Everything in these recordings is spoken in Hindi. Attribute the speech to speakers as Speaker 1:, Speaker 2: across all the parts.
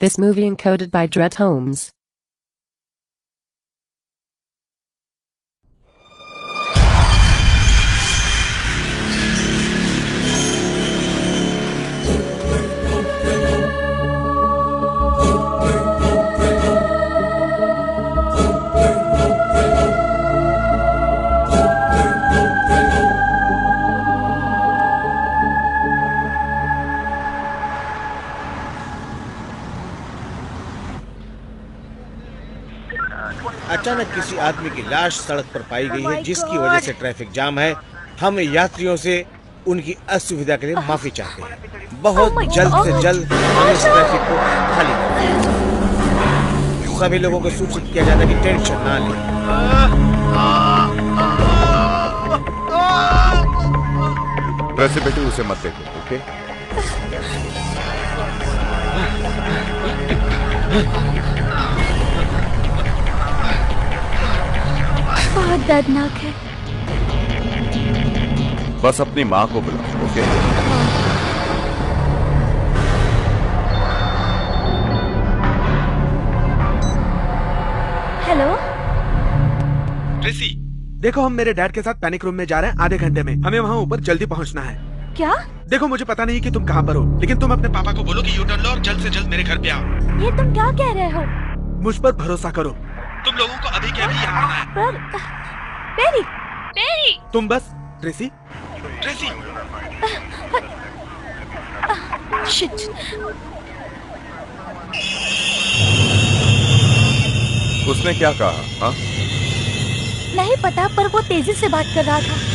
Speaker 1: This movie encoded by Dret Holmes.
Speaker 2: अचानक किसी आदमी की लाश सड़क पर पाई गई है, जिसकी वजह से ट्रैफिक जाम है। हम यात्रियों से उनकी असुविधा के लिए माफी चाहते हैं। बहुत जल्द से जल्द हम इस ट्रैफिक को खाली करें। सभी लोगों को सूचित किया जाता है कि टेंशन ना लें।
Speaker 3: वैसे बेटे उसे मत देखो, ओके?
Speaker 4: बहुत दर्दनाक है।
Speaker 3: बस अपनी माँ को बुलाओ, ओके?
Speaker 4: हेलो
Speaker 5: ट्रेसी, देखो हम मेरे डैड के साथ पैनिक रूम में जा रहे हैं आधे घंटे में। हमें वहाँ ऊपर जल्दी पहुँचना है।
Speaker 4: क्या?
Speaker 5: देखो मुझे पता नहीं कि तुम कहाँ पर हो, लेकिन तुम अपने पापा को बोलो कि यू टर्न लो और जल्द से जल्द मेरे घर पे आओ।
Speaker 4: ये तुम क्या कह रहे हो?
Speaker 5: मुझ पर भरोसा करो, तुम लोगों को अभी के अभी यहाँ आना है।
Speaker 4: पर पेरी, पेरी।
Speaker 5: तुम बस ट्रेसी, ट्रेसी।
Speaker 4: शिट।
Speaker 3: उसने क्या कहा? हाँ?
Speaker 4: नहीं पता, पर वो तेजी से बात कर रहा था।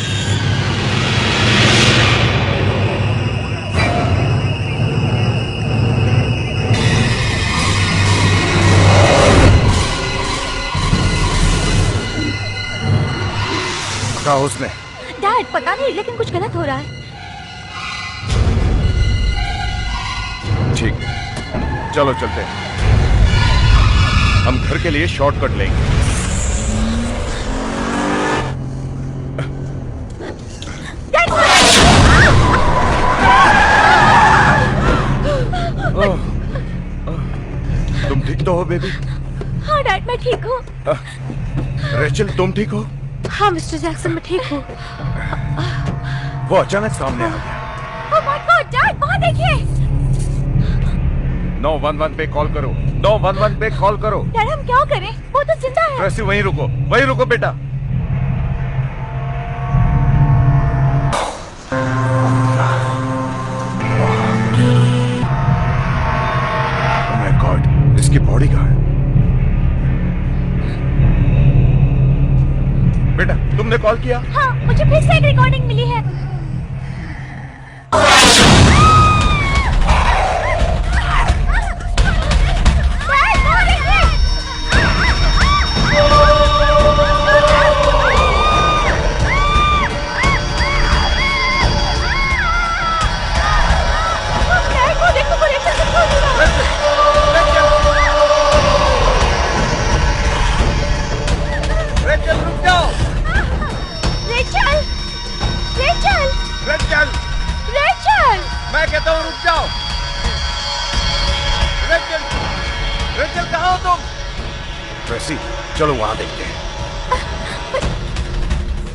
Speaker 3: कहा उसने?
Speaker 4: डैड पता नहीं, लेकिन कुछ गलत हो रहा है।
Speaker 3: ठीक है, चलो चलते हैं। हम घर के लिए शॉर्टकट लेंगे। तुम ठीक तो हो बेबी?
Speaker 4: हाँ डैड, मैं ठीक हूँ।
Speaker 3: रेचल तुम ठीक हो?
Speaker 4: हाँ मिस्टर जैक्सन, मैं ठीक हूँ।
Speaker 3: वो अचानक सामने आ गया।
Speaker 4: ओह माय गॉड डैड, वहाँ देखिए।
Speaker 3: 911 पे कॉल करो, 911 पे कॉल करो।
Speaker 4: डैड हम क्या करें? वो तो जिंदा है।
Speaker 3: ट्रेसी वहीं रुको, वहीं रुको बेटा। ओह माय गॉड, इसकी बॉडी कहाँ है? बेटा तुमने कॉल किया?
Speaker 4: हाँ, मुझे फिर से एक रिकॉर्डिंग मिली है।
Speaker 3: मैं कहता हूँ रुक जाओ। रेचल, रेचल कहाँ हो तुम? ट्रेसी, चलो वहां देखते हैं।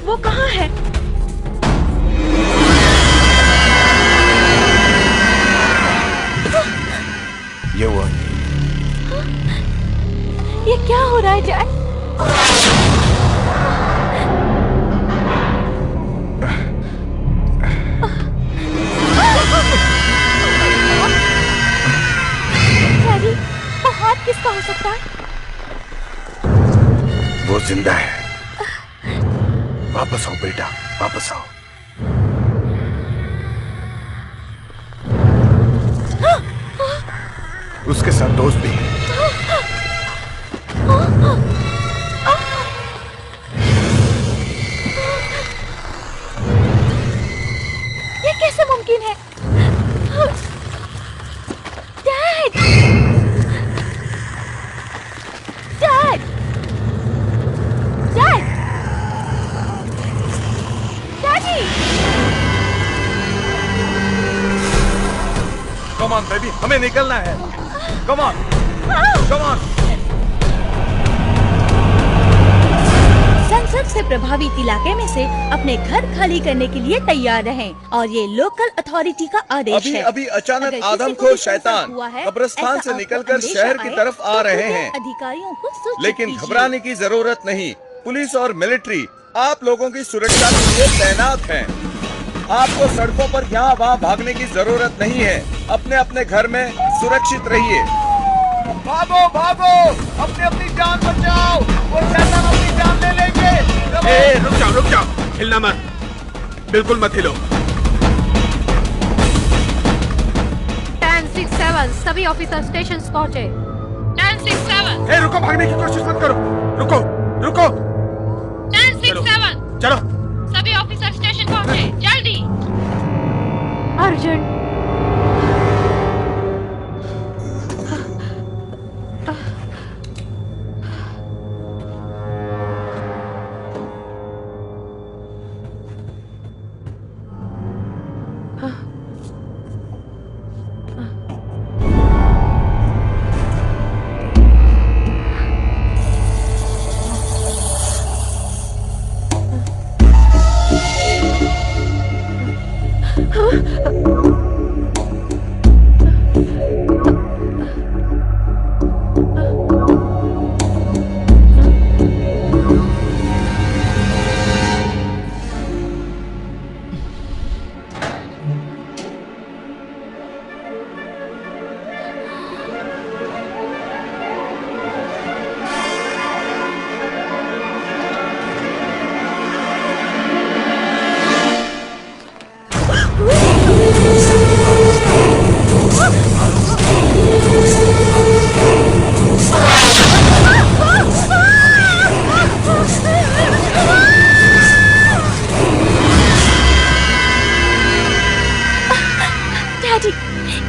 Speaker 4: वो कहाँ है?
Speaker 3: ये हुआ।
Speaker 4: ये क्या हो रहा है डैड? वो हाथ किसका हो सकता है?
Speaker 3: वो जिंदा है। वापस आओ बेटा, वापस आओ। उसके साथ दोस्त भी है।
Speaker 4: ये कैसे मुमकिन है? Dad! Dad! Dad! Daddy!
Speaker 3: Come on baby, हमें निकलना है। Come on. Come on.
Speaker 4: संसद से प्रभावित इलाके में से अपने घर खाली करने के लिए तैयार रहें और ये लोकल अथॉरिटी का आदेश
Speaker 3: अभी
Speaker 4: है।
Speaker 3: अभी अचानक
Speaker 4: अगर किसी को
Speaker 3: आदमखोर
Speaker 4: भी संशय
Speaker 3: शैतान
Speaker 4: हुआ है,
Speaker 3: कब्रिस्तान
Speaker 4: ऐसा
Speaker 3: से
Speaker 4: आपको
Speaker 3: निकलकर
Speaker 4: अंदेशा
Speaker 3: शहर की
Speaker 4: आए,
Speaker 3: तरफ आ
Speaker 4: तो
Speaker 3: रहे
Speaker 4: कृपया
Speaker 3: हैं।
Speaker 4: अधिकारियों को सूचित
Speaker 3: लेकिन
Speaker 4: कीजिए।
Speaker 3: घबराने की जरूरत नहीं। पुलिस और मिलिट्री आप लोगों की सुरक्षा के लिए तैनात हैं। आपको सड़कों पर यहाँ वहाँ भागने की जरूरत नहीं है। अपने अपने घर में सुरक्षित रहिए। भागो भागो, अपनी अपनी जान बचाओ, वो शैतान अपनी जान ले लेंगे।
Speaker 5: ए, रुक जाओ, हिलना मत, बिल्कुल मत हिलो।
Speaker 6: 1067 सभी ऑफिसर स्टेशन पहुंचे। 1067
Speaker 5: ए, रुको, भागने की कोशिश मत करो। रुको
Speaker 6: 1067
Speaker 5: चलो।
Speaker 6: सभी ऑफिसर स्टेशन पहुंचे, जल्दी। अर्जेंट।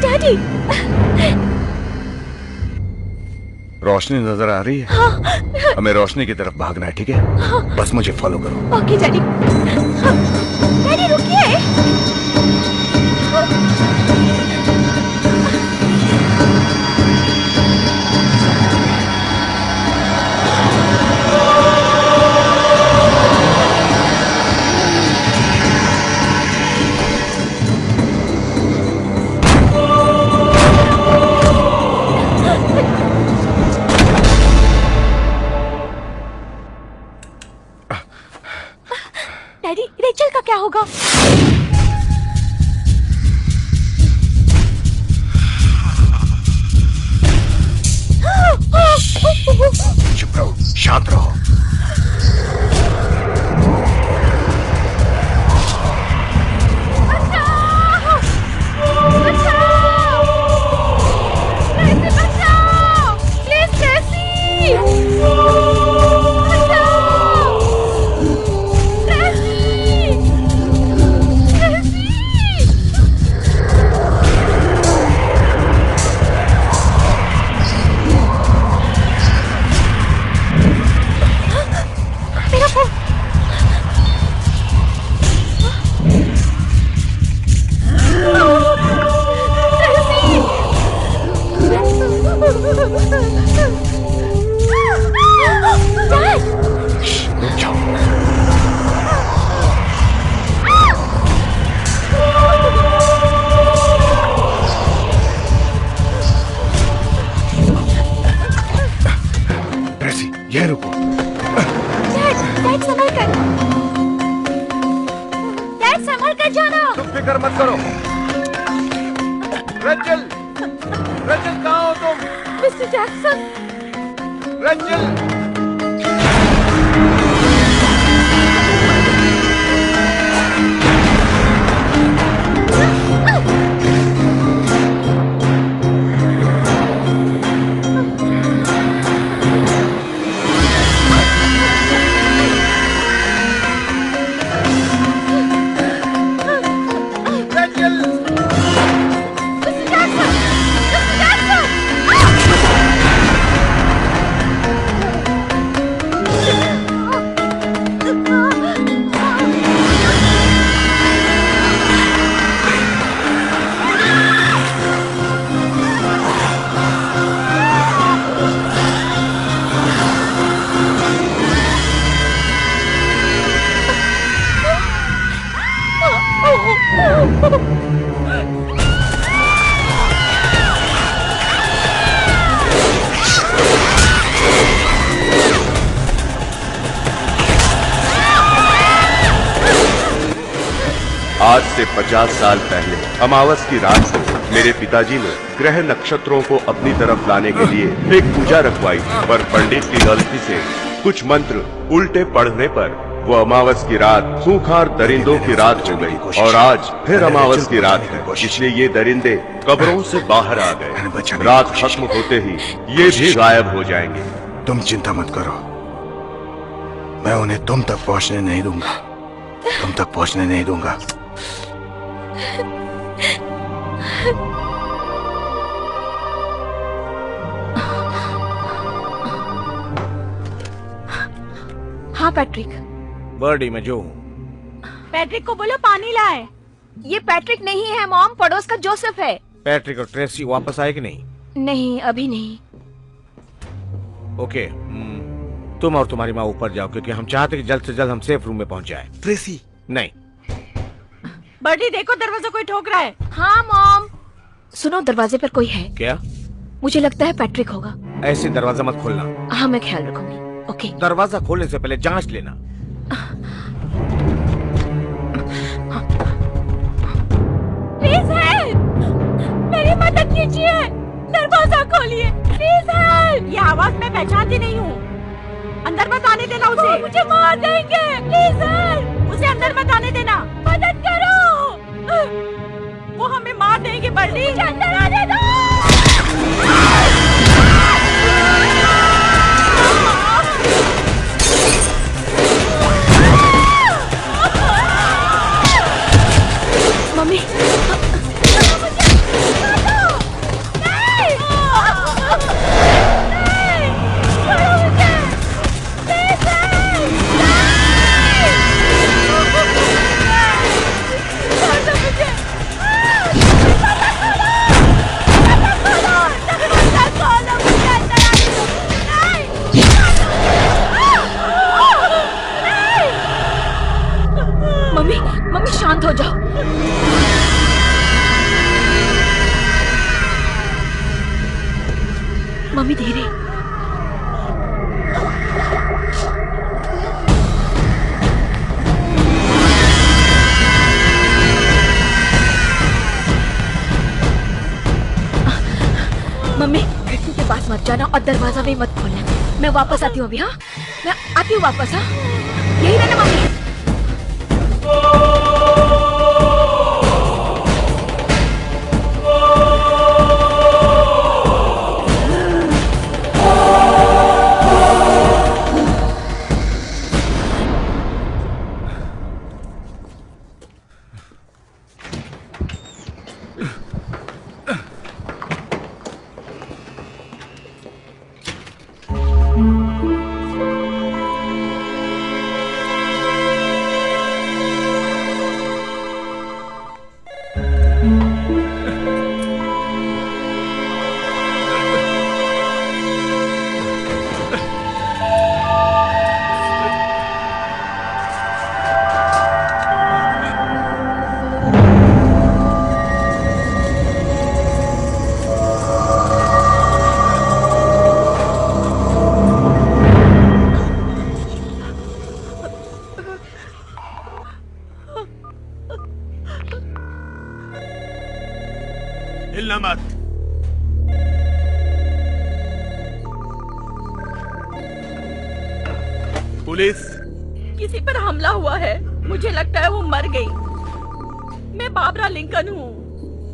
Speaker 4: डैडी
Speaker 3: रोशनी नजर आ रही है? हमें रोशनी की तरफ भागना है, ठीक है? बस मुझे फॉलो करो।
Speaker 4: Okay daddy. डैडी रुकिए। डैडी रेचल का क्या होगा?
Speaker 3: चुप रहो, शांत रहो। ये रुको।
Speaker 4: डैड संभल कर। डैड संभल कर जाना।
Speaker 3: तुम फिक्र मत करो। रेचल, रेचल कहाँ हो तुम?
Speaker 4: Mister Jackson.
Speaker 3: रेचल।
Speaker 7: आज से 50 साल पहले अमावस की रात को मेरे पिताजी ने ग्रह नक्षत्रों को अपनी तरफ लाने के लिए एक पूजा रखवाई, पर पंडित की गलती से कुछ मंत्र उल्टे पढ़ने पर वो अमावस की रात खूंखार दरिंदों की रात हो गई और आज फिर अमावस की रात है, इसलिए ये दरिंदे कब्रों से बाहर आ गए। रात खत्म होते ही ये भी गायब हो जाएंगे।
Speaker 8: तुम चिंता मत करो, मैं उन्हें तुम तक पहुंचने नहीं दूंगा, तुम तक पहुंचने नहीं दूंगा।
Speaker 4: हाँ पैट्रिक।
Speaker 2: बर्डी मैं जो हूँ।
Speaker 4: पैट्रिक को बोलो पानी लाए। ये पैट्रिक नहीं है मॉम, पड़ोस का जोसेफ है।
Speaker 2: पैट्रिक और ट्रेसी वापस आए कि नहीं?
Speaker 4: नहीं, अभी नहीं।
Speaker 2: ओके, तुम और तुम्हारी माँ ऊपर जाओ, क्योंकि हम चाहते कि जल्द से जल्द हम सेफ रूम में पहुंच जाए।
Speaker 5: ट्रेसी
Speaker 2: नहीं।
Speaker 4: बर्डी देखो, दरवाजा कोई ठोक रहा है। हाँ मॉम। सुनो, दरवाजे पर कोई है।
Speaker 2: क्या?
Speaker 4: मुझे लगता है पैट्रिक होगा।
Speaker 2: ऐसे दरवाजा मत खोलना।
Speaker 4: हाँ, मैं ख्याल रखूंगी। ओके।
Speaker 2: दरवाजा खोलने से पहले जांच लेना।
Speaker 4: प्लीज हेल्प, मेरी मदद कीजिए, दरवाजा खोलिए, प्लीज हेल्प। ये आवाज मैं पहचानती नहीं हूँ। अंदर मत आने देना उसे। वो मुझे मार देंगे, प्लीज हेल्प। उसे अंदर मत आने देना, मदद करो। वो हमें मार देंगे बर्डी, मुझे अंदर आने दो। मम्मी, मम्मी शांत हो जाओ। मम्मी धीरे। मम्मी खिड़की के पास मत जाना और दरवाजा भी मत खोलना। मैं वापस आती हूँ अभी। हाँ, मैं आती हूँ वापस। हाँ, यही रहना मम्मी।
Speaker 5: हिलना मत। पुलिस,
Speaker 4: किसी पर हमला हुआ है। मुझे लगता है वो मर गई। मैं बाबरा लिंकन हूँ।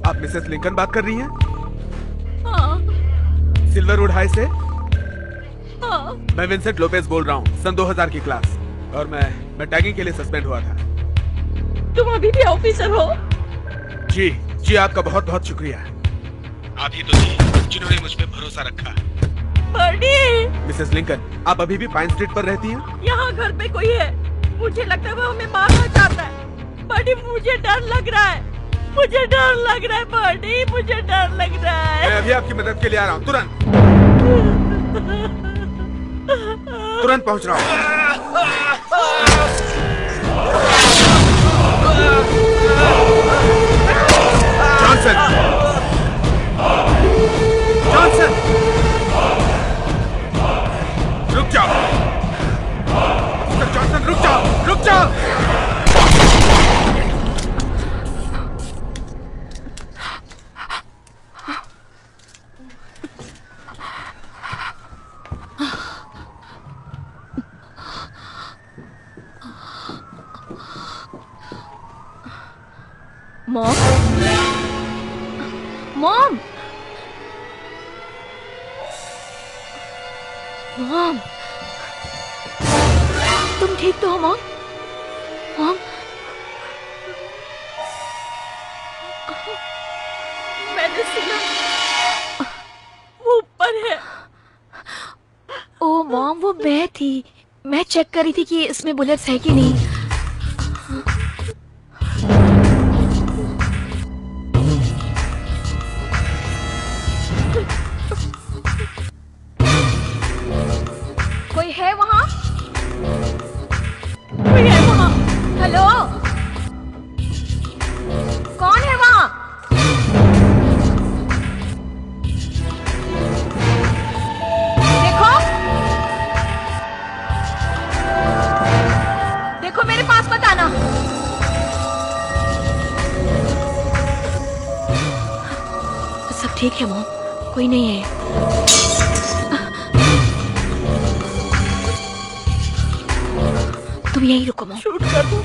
Speaker 5: आप मिसेस लिंकन बात कर रही हैं?
Speaker 4: हाँ।
Speaker 5: सिल्वरवुड हाई से?
Speaker 4: हाँ।
Speaker 5: मैं विंसेंट लोपेज बोल रहा हूँ, सन 2000 की क्लास, और मैं टैगिंग के लिए सस्पेंड हुआ था।
Speaker 4: तुम अभी भी ऑफिसर हो?
Speaker 5: जी, आपका बहुत बहुत शुक्रिया। आप ही तो थी जिन्होंने मुझ पे भरोसा रखा।
Speaker 4: बर्डी!
Speaker 5: मिसेस लिंकन, आप अभी भी पाइन स्ट्रीट पर रहती हैं?
Speaker 4: यहाँ घर पे कोई है। मुझे लगता है वो हमें मारना चाहता है। बर्डी, मुझे डर लग रहा है। मुझे डर लग रहा है बर्डी, मुझे डर लग रहा है।
Speaker 5: मैं अभी आपकी मदद के लिए आ रहा हूँ, तुरंत पहुँच रहा हूँ। जॉनसन, रुक जाओ। मिस्टर जॉनसन, रुक जाओ।
Speaker 4: मॉम, मॉम, मॉम, तुम ठीक तो हो मॉम? मॉम, मैंने सुना वो ऊपर है। ओ मॉम, वो मैं थी। मैं चेक कर रही थी कि इसमें बुलेट्स है कि नहीं। कोई है वहाँ? कोई है वहाँ? हेलो, कौन है वहाँ? देखो, देखो मेरे पास मत आना। सब ठीक है मॉम, कोई नहीं है। तुम यहीं रुको मॉम। शूट कर दो।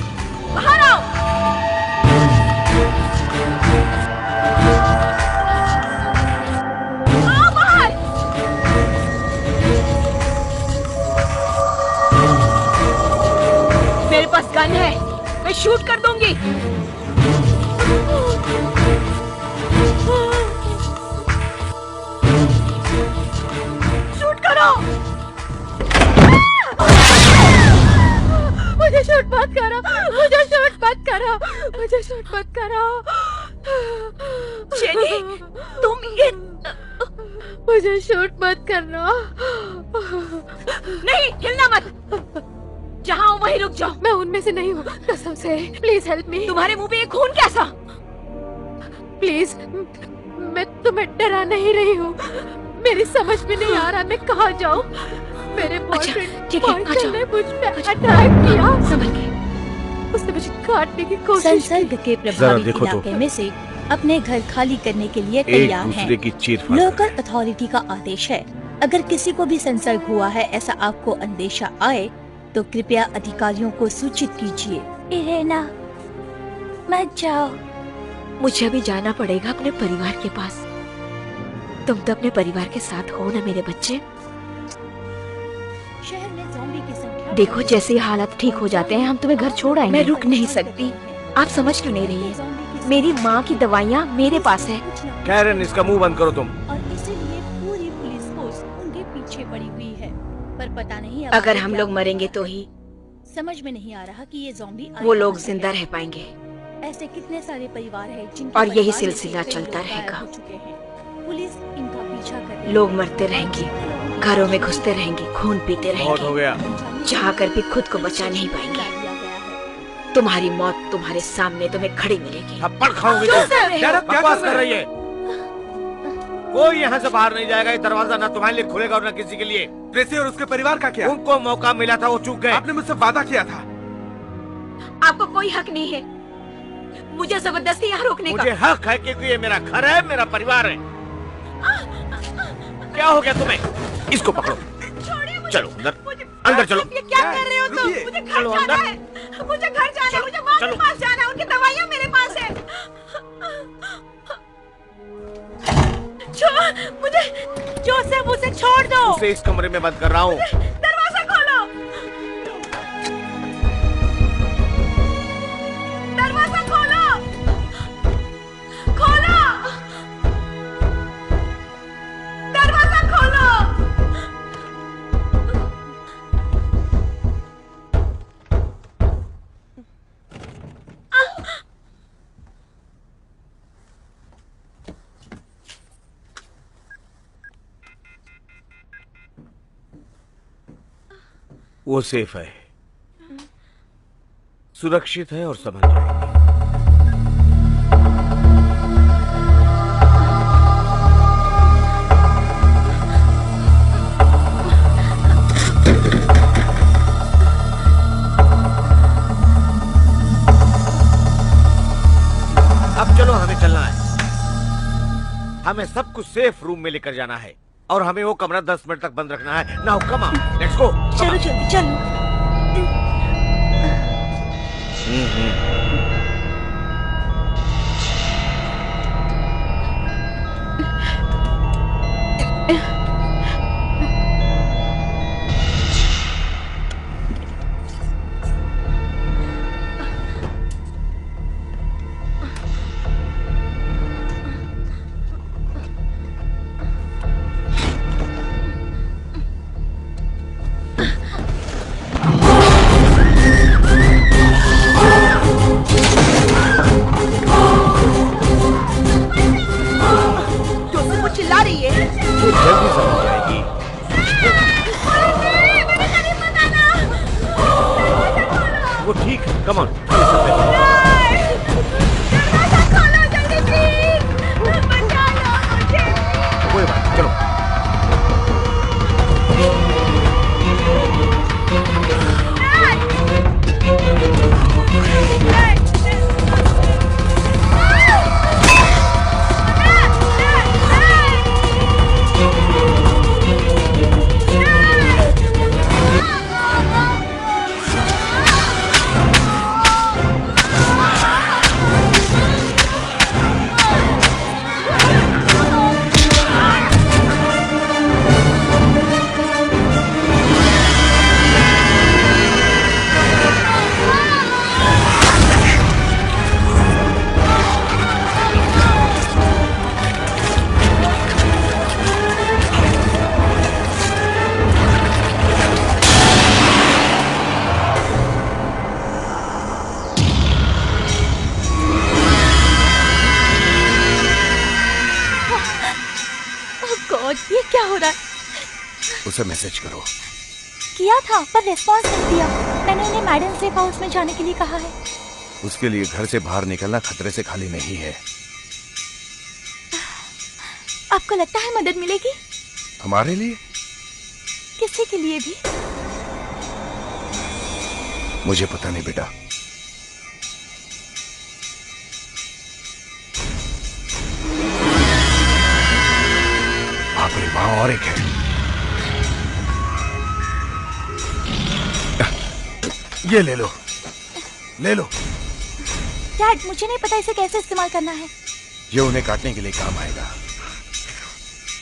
Speaker 4: बाहर आओ। आओ बाहर। मेरे पास गन है, मैं शूट कर दूंगी। शूट करो। मुझे शूट मत करो, मुझे शूट मत करो, मुझे शूट मत करो। जेनी, तुम ये मुझे शूट मत करना। नहीं, हिलना मत। जहाँ हो वहीं रुक जाओ। मैं उनमें से नहीं हूँ, कसम से। Please help me. तुम्हारे मुंह पे ये खून कैसा? प्लीज, मैं तुम्हें डरा नहीं रही हूँ। मेरी समझ में नहीं आ रहा मैं कहाँ जाऊँ। मेरे बॉयफ्रेंड ने मुझ पे अटैक किया। समझ गए। उसने मुझे काटने की कोशिश की।
Speaker 9: संसर्ग के प्रभावित इलाके में से अपने घर खाली करने के लिए तैयार हैं। लोकल अथॉरिटी का आदेश है, अगर किसी को भी संसर्ग हुआ है ऐसा आपको अंदेशा आए तो कृपया अधिकारियों को सूचित कीजिए। इरेना, मत जाओ।
Speaker 4: मुझे अभी जाना पड़ेगा अपने परिवार के पास। तुम तो अपने परिवार के साथ हो ना मेरे बच्चे।
Speaker 9: शहर में ज़ॉम्बी की संख्या
Speaker 4: देखो, जैसे ही हालात ठीक हो जाते हैं हम तुम्हें घर छोड़ आएंगे। मैं रुक नहीं सकती। आप समझ क्यों नहीं रही है? मेरी माँ की दवाइयाँ मेरे पास है।
Speaker 2: कैरन, इसका मुंह बंद करो तुम।
Speaker 9: और इसीलिए पूरी पुलिस फोर्स उनके पीछे पड़ी हुई है। पर पता नहीं अब
Speaker 4: अगर हम लोग मरेंगे तो ही
Speaker 9: समझ में नहीं आ रहा कि ये ज़ॉम्बी
Speaker 4: वो लोग जिंदा रह पाएंगे।
Speaker 9: ऐसे कितने सारे परिवार हैं जिनके
Speaker 4: और यही
Speaker 9: परिवार
Speaker 4: सिलसिला
Speaker 9: में से
Speaker 4: चलता
Speaker 9: लोग गायब
Speaker 4: रहेगा।
Speaker 9: हो चुके हैं। पुलिस इनका पीछा कर रही है।
Speaker 4: लोग मरते रहेंगे, घरों में घुसते रहेंगे, खून पीते
Speaker 2: बहुत हो
Speaker 4: रहेंगे,
Speaker 2: गया।
Speaker 4: चाहकर भी खुद को बचा नहीं पाएंगे। तुम्हारी मौत तुम्हारे सामने तुम्हें खड़ी मिलेगी।
Speaker 2: थप्पड़ खाओगे
Speaker 4: क्यों
Speaker 2: तुम?
Speaker 4: कर रहे हो?
Speaker 2: बकवास कर रही है। कोई यहाँ से बाहर नहीं जाएगा। ये दरवाजा ना तुम्हारे लिए खुलेगा और ना किसी के लिए।
Speaker 5: ट्रेसी और उसके परिवार का क्या?
Speaker 2: उनको मौका मिला था, वो चूक गए।
Speaker 5: आपने मुझसे वादा किया था।
Speaker 4: आपको कोई हक नहीं है मुझे जबरदस्ती यहाँ रोकने का।
Speaker 2: मुझे हक है क्योंकि ये मेरा घर है, मेरा परिवार है। क्या हो गया तुम्हें? इसको पकड़ो। चलो अंदर, अंदर चलो।
Speaker 4: ये क्या कर रहे हो तुम? मुझे घर
Speaker 2: चलो
Speaker 4: जाना
Speaker 2: अंदर।
Speaker 4: है, मुझे घर जाना है, मुझे माँ के पास जाना है, उनकी दवाइयाँ मेरे पास है। मुझे जोसेफ, उसे छोड़ दो।
Speaker 2: उसे इस कमरे में बंद कर रहा हूँ।
Speaker 4: दरवाजा खोलो, दरवाजा खोलो, खोलो, दरवाजा खोलो।
Speaker 2: वो सेफ है, सुरक्षित है और समझ जाएगी। अब चलो, हमें चलना है। हमें सब कुछ सेफ रूम में लेकर जाना है और हमें वो कमरा 10 मिनट तक बंद रखना है। Now come on, let's go.
Speaker 9: चलो जल्दी चलो।
Speaker 2: जल्दी समझ जाएगी। वो ठीक है, कम ऑन। कोई बात नहीं, चलो।
Speaker 9: ये क्या हो रहा है?
Speaker 8: उसे मैसेज करो।
Speaker 9: किया था पर रिस्पॉन्स नहीं दिया। मैंने उन्हें मैडम सेफ हाउस में जाने के लिए कहा है।
Speaker 8: उसके लिए घर से बाहर निकलना खतरे से खाली नहीं है।
Speaker 9: आपको लगता है मदद मिलेगी?
Speaker 8: हमारे लिए?
Speaker 9: किसी के लिए भी?
Speaker 8: मुझे पता नहीं बेटा। बाप रे, वहां और एक है। ये ले लो, ले लो।
Speaker 9: डैड, मुझे नहीं पता इसे कैसे इस्तेमाल करना है।
Speaker 8: ये उन्हें काटने के लिए काम आएगा।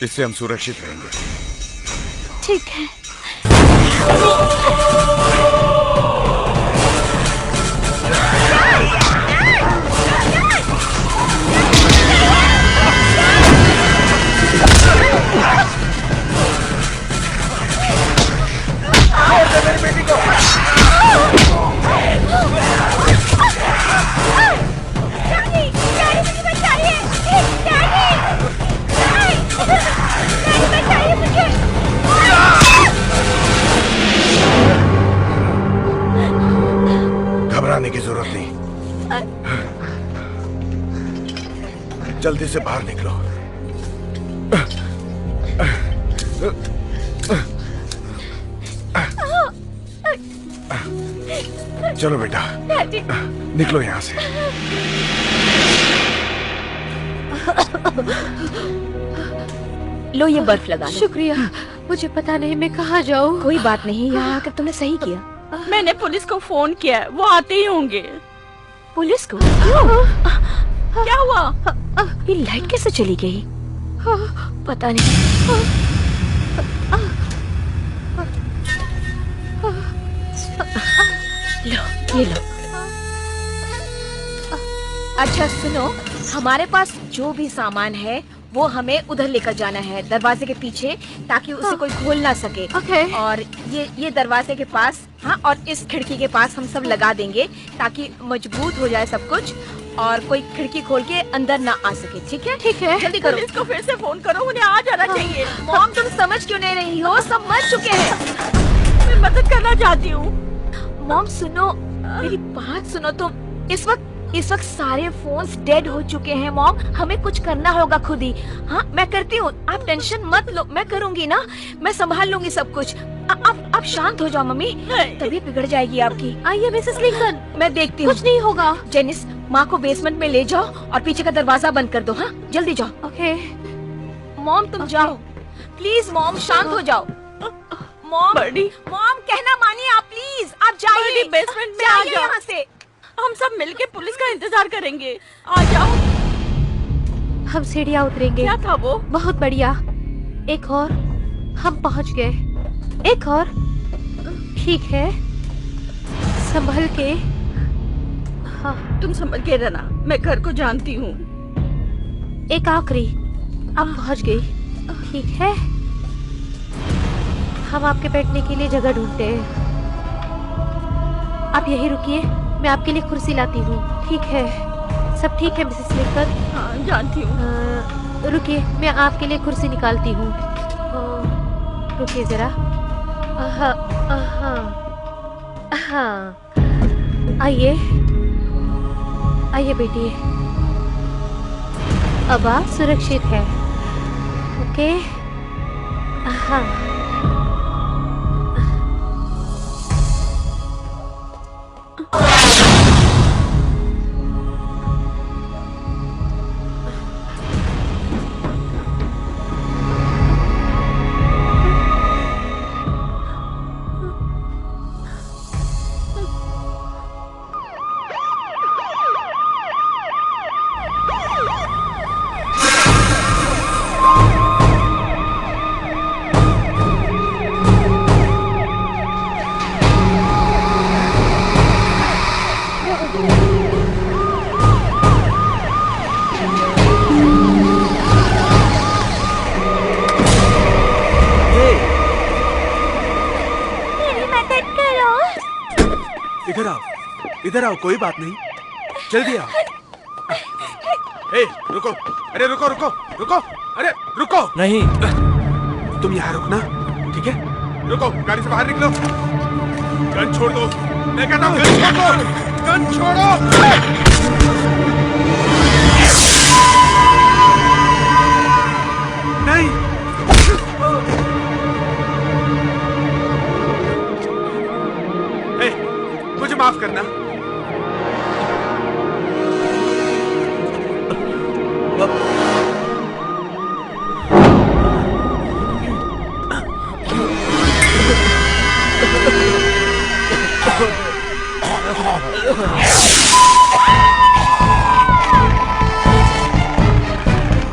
Speaker 8: इससे हम सुरक्षित रहेंगे।
Speaker 9: ठीक है।
Speaker 3: मेरी बेटी को
Speaker 8: घबराने की जरूरत नहीं। जल्दी से बाहर निकलो। चलो बेटा, निकलो यहाँ से।
Speaker 4: लो ये बर्फ लगा लो।
Speaker 6: शुक्रिया। मुझे पता नहीं मैं कहाँ जाऊँ।
Speaker 4: कोई बात नहीं, यहाँ आकर तुमने सही किया। मैंने पुलिस को फोन किया, वो आते ही होंगे। पुलिस को? क्यों? क्या हुआ? ये लाइट कैसे चली गई? पता नहीं। लो ये लो। अच्छा सुनो, हमारे पास जो भी सामान है वो हमें उधर लेकर जाना है, दरवाजे के पीछे, ताकि उसे कोई खोल ना सके। और ये दरवाजे के पास, हाँ, और इस खिड़की के पास हम सब लगा देंगे ताकि मजबूत हो जाए सब कुछ और कोई खिड़की खोल के अंदर ना आ सके। ठीक है? ठीक है। जल्दी करो। पुलिस को फिर से फोन करो, उन्हें आ जाना चाहिए। मॉम, तुम समझ क्यों नहीं रही हो? सब मर चुके हैं। मैं मदद करना चाहती हूँ। मॉम सुनो, मेरी बात सुनो। तुम इस वक्त सारे फोन्स डेड हो चुके हैं मॉम। हमें कुछ करना होगा खुद ही। हाँ, मैं करती हूँ, आप टेंशन मत लो, मैं करूँगी ना, मैं संभाल लूंगी सब कुछ। आप शांत हो जाओ मम्मी, तबीयत बिगड़ जाएगी आपकी। आइए मिसेस लिंकन, मैं देखती हूँ। कुछ नहीं होगा। जेनिस, माँ को बेसमेंट में ले जाओ और पीछे का दरवाजा बंद कर दो। हाँ, जल्दी जाओ। ओके मॉम, तुम जाओ प्लीज। मॉम शांत हो जाओ। मॉम, मॉम कहना मानिए आप, प्लीज आप जाइए बेसमेंट में, आ जाओ यहाँ से। हम सब मिलके पुलिस का इंतजार करेंगे, आ जाओ।
Speaker 6: हम सीढ़ियाँ उतरेंगे।
Speaker 4: क्या था वो?
Speaker 6: बहुत बढ़िया। एक और, हम पहुँच गए। एक और, ठीक है, संभल के। हाँ,
Speaker 4: तुम संभल के रहना, मैं घर को जानती हूँ।
Speaker 6: एक आखिरी, आप पहुँच गई। ठीक है, हम आपके बैठने के लिए जगह ढूंढते हैं। आप यही रुकिए, मैं आपके लिए कुर्सी लाती हूँ। ठीक है? सब ठीक है मिसेस लिंकन?
Speaker 4: हाँ, जानती हूँ।
Speaker 6: रुकिए, मैं आपके लिए कुर्सी निकालती हूँ। रुकिए जरा। हाँ, आइए आइए बेटी, अब आप सुरक्षित हैं। ओके, हाँ।
Speaker 5: इधर आओ, कोई बात नहीं, जल्दी आओ। ए, रुको, अरे रुको रुको रुको, अरे रुको।
Speaker 2: नहीं,
Speaker 5: तुम यहाँ रुकना, ठीक है? रुको, गाड़ी से बाहर निकलो। गन छोड़ दो, मैं कहता हूँ गन छोड़ दो, गन छोड़ो। नहीं, मुझे माफ करना।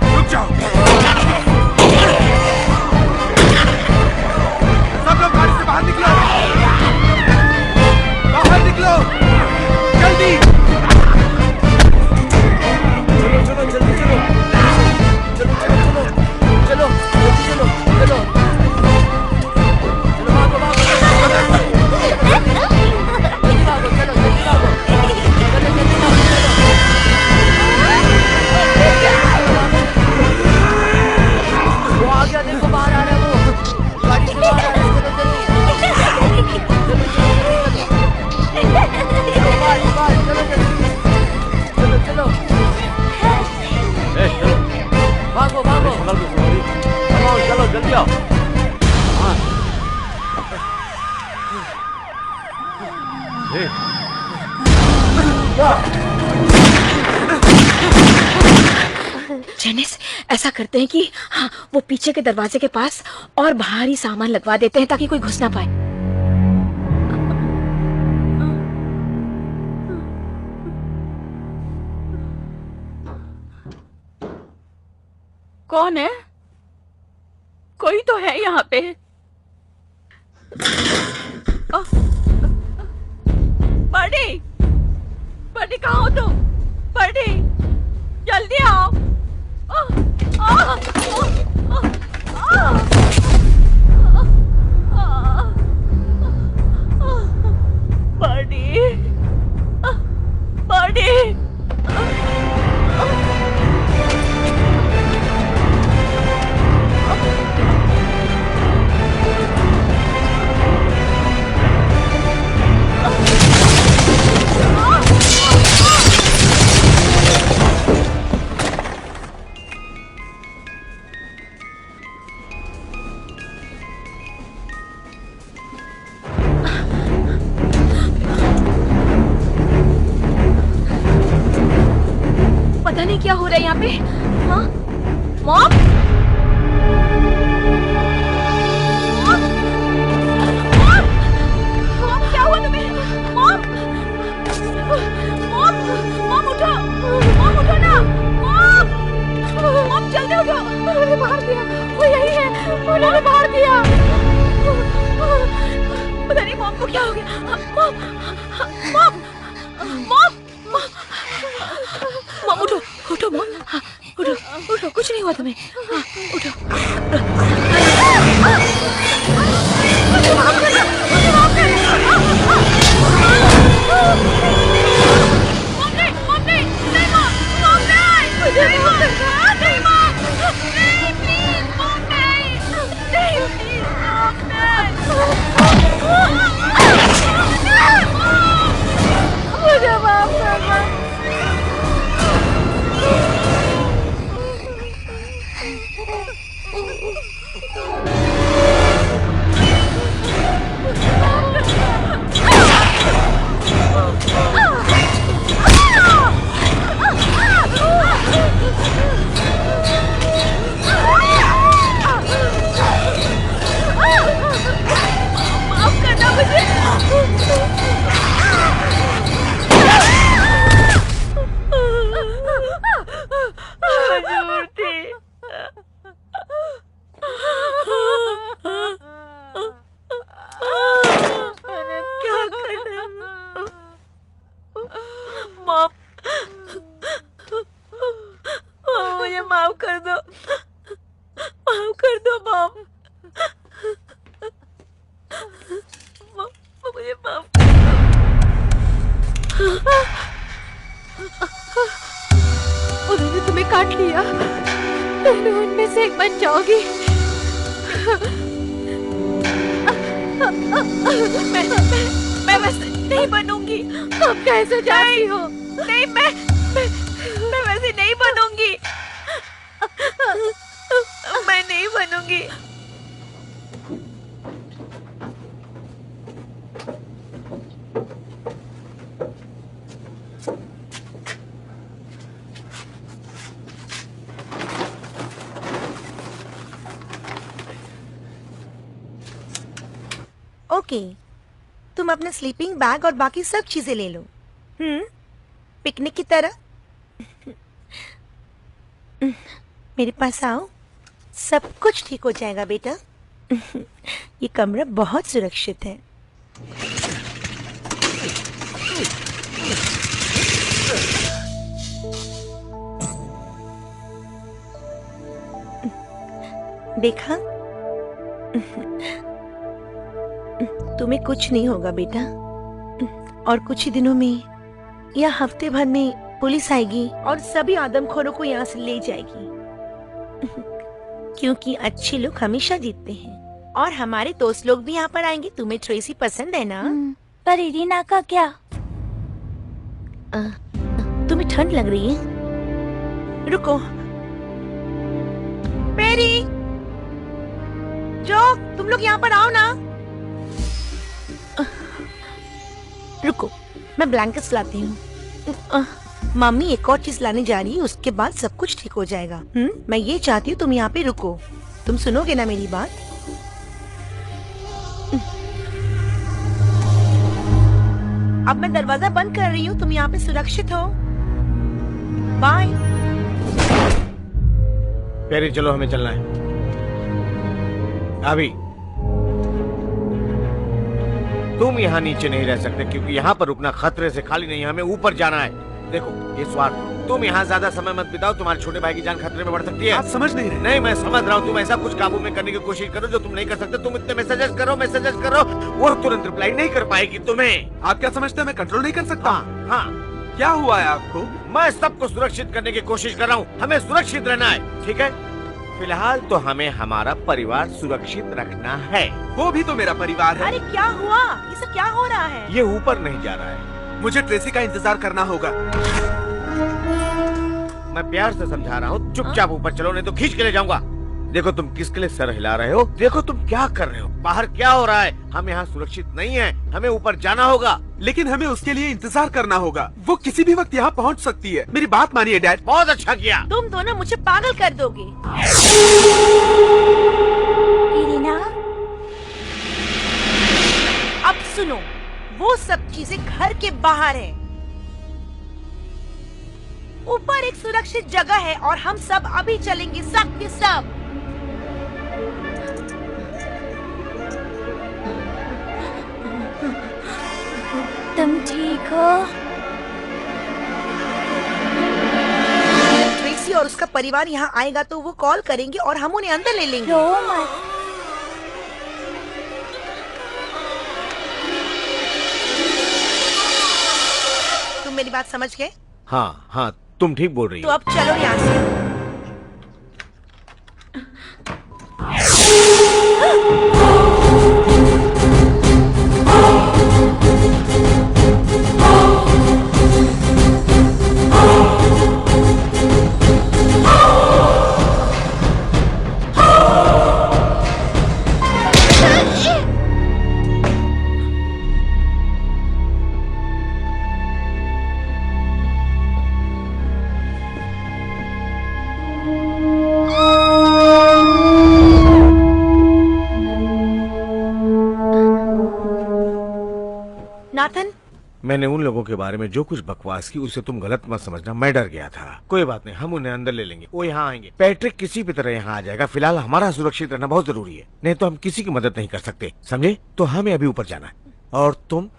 Speaker 5: रुक जाओ, सब लोग गाड़ी से बाहर निकलो, बाहर निकलो, जल्दी।
Speaker 2: चलो चलो जल्दी चलो, चलो चलो चलो चलो जल्दी चलो चलो चलो, भागो भागो जल्दी भागो, चलो जल्दी भागो, चलो जल्दी भागो, चलो। वो आ गया, देखो बाहर आ रहा है, वो गाड़ी से बाहर आ रहा है, चलो जल्दी चलो चलो बाहर बाहर, चलो जल्दी चलो चलो, चलो भागो भागो, चलो जल्दी आओ।
Speaker 9: जेनिस, ऐसा करते हैं कि हाँ, वो पीछे के दरवाजे के पास और बाहर ही सामान लगवा देते हैं ताकि कोई घुस ना पाए।
Speaker 4: कौन है? कोई तो है यहाँ पे। बर्डी, बर्डी कहाँ हो तुम? बर्डी, जल्दी आओ। बर्डी, बर्डी,
Speaker 9: पता नहीं क्या हो रहा है यहाँ पे। हाँ, मॉम, मॉम, क्या हुआ तुम्हें? मॉम, मॉम, मॉम उठो, मॉम उठो ना, मॉम, मॉम जल्दी उठो। उन्होंने मार दिया, वो यही है, उन्होंने मार दिया। पता नहीं मॉम को क्या हो गया। मॉम, मॉम, मॉम, मॉम उठो, उठो मॉम, हाँ, उठो, उठो, कुछ नहीं हुआ तुम्हें, हाँ, उठो।
Speaker 6: तुम उनमें से एक बन जाओगी।
Speaker 4: मैं वैसे नहीं बनूंगी।
Speaker 6: अब कैसे जाती हो?
Speaker 4: नहीं, मैं वैसे नहीं बनूंगी। मैं नहीं बनूंगी।
Speaker 10: ओके, तुम अपना स्लीपिंग बैग और बाकी सब चीजें ले लो। पिकनिक की तरह। मेरे पास आओ, सब कुछ ठीक हो जाएगा बेटा। ये कमरा बहुत सुरक्षित है। देखा, तुम्हें कुछ नहीं होगा बेटा। और कुछ ही दिनों में या हफ्ते भर में पुलिस आएगी और सभी आदमखोरों को यहाँ से ले जाएगी। क्योंकि अच्छे लोग हमेशा जीतते हैं। और हमारे दोस्त लोग भी यहाँ पर आएंगे। तुम्हें ट्रेसी पसंद है ना?
Speaker 9: पर इरीना का क्या?
Speaker 10: तुम्हें ठंड लग रही है? रुको, पेरी, जो तुम लोग यहाँ पर आओ ना। रुको, मैं ब्लैंकेट्स लाती हूँ। मम्मी एक और चीज लाने जा रही है, उसके बाद सब कुछ ठीक हो जाएगा। मैं ये चाहती हूँ तुम यहाँ पे रुको। तुम सुनोगे ना मेरी बात? अब मैं दरवाजा बंद कर रही हूँ, तुम यहाँ पे सुरक्षित हो। बाय।
Speaker 2: पेरी, चलो, हमें चलना है अभी। तुम यहाँ नीचे नहीं रह सकते क्योंकि यहाँ पर रुकना खतरे से खाली नहीं है। हमें ऊपर जाना है। देखो, ये स्वार्थ, तुम यहाँ ज्यादा समय मत बिताओ। तुम्हारे छोटे भाई की जान खतरे में बढ़ सकती है।
Speaker 5: आप समझ नहीं रहे।
Speaker 2: नहीं, मैं समझ रहा हूँ। तुम ऐसा कुछ काबू में करने की कोशिश करो जो तुम नहीं कर सकते। तुम इतने मैसेजेस करो, वो तुरंत रिप्लाई नहीं कर पाएगी तुम्हें।
Speaker 5: आप क्या समझते हैं मैं कंट्रोल नहीं कर सकता?
Speaker 2: हाँ,
Speaker 5: क्या हुआ है आपको?
Speaker 2: मैं सबको सुरक्षित करने की कोशिश कर रहा हूँ। हमें सुरक्षित रहना है, ठीक है? फिलहाल तो हमें हमारा परिवार सुरक्षित रखना है।
Speaker 5: वो भी तो मेरा परिवार है।
Speaker 10: अरे क्या हुआ? ये सब क्या हो रहा है?
Speaker 2: ये ऊपर नहीं जा रहा है।
Speaker 5: मुझे ट्रेसी का इंतजार करना होगा।
Speaker 2: मैं प्यार से समझा रहा हूँ, चुपचाप ऊपर चलो, नहीं तो खींच के ले जाऊंगा। देखो, तुम किसके लिए सर हिला रहे हो? देखो तुम क्या कर रहे हो। बाहर क्या हो रहा है? हम यहाँ सुरक्षित नहीं है। हमें ऊपर जाना होगा।
Speaker 5: लेकिन हमें उसके लिए इंतजार करना होगा। वो किसी भी वक्त यहाँ पहुँच सकती है। मेरी बात मानिए डैड।
Speaker 2: बहुत अच्छा किया।
Speaker 10: तुम दोनों मुझे पागल कर दोगे।
Speaker 9: इरीना,
Speaker 10: अब सुनो, वो सब चीजें घर के बाहर है। ऊपर एक सुरक्षित जगह है और हम सब अभी चलेंगे, सब के सब।
Speaker 9: तुम ठीक हो?
Speaker 10: ट्रेसी और उसका परिवार यहाँ आएगा तो वो कॉल करेंगे और हम उन्हें अंदर ले लेंगे।
Speaker 9: रो मत।
Speaker 10: तुम मेरी बात समझ गए?
Speaker 2: हाँ, तुम ठीक बोल रही
Speaker 10: तो
Speaker 2: हो।
Speaker 10: अब चलो यहाँ से। नाथन,
Speaker 2: मैंने उन लोगों के बारे में जो कुछ बकवास की उसे तुम गलत मत समझना। मैं डर गया था। कोई बात नहीं, हम उन्हें अंदर ले लेंगे। वो यहाँ आएंगे। पैट्रिक किसी भी तरह यहाँ आ जाएगा। फिलहाल हमारा सुरक्षित रहना बहुत जरूरी है, नहीं तो हम किसी की मदद नहीं कर सकते, समझे? तो हमें अभी ऊपर जाना है। और तुम?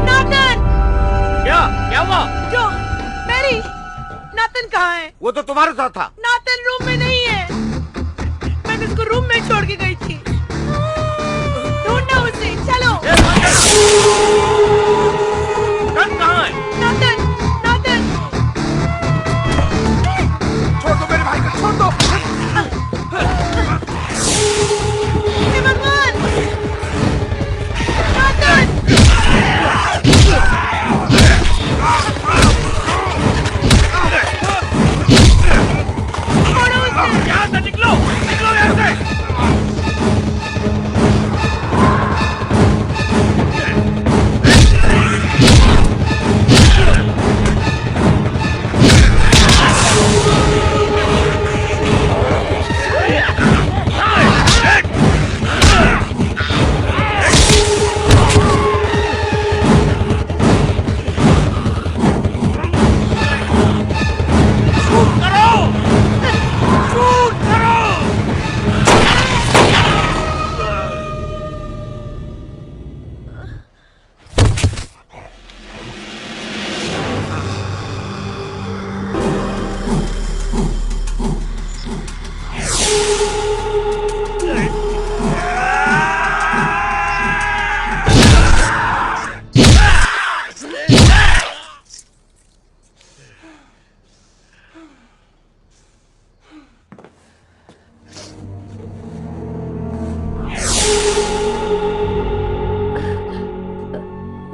Speaker 10: नाथन!
Speaker 2: क्या हुआ?
Speaker 10: जो मेरी नाथन कहाँ है?
Speaker 2: वो तो तुम्हारे साथ था।
Speaker 10: नाथन रूम में नहीं है। मैंने उसको रूम में छोड़ के गई थी। ढूंढना उसे, चलो।
Speaker 2: गन कहाँ है?
Speaker 10: नाथन, नाथन,
Speaker 5: यहाँ से निकलो, निकलो यहाँ से।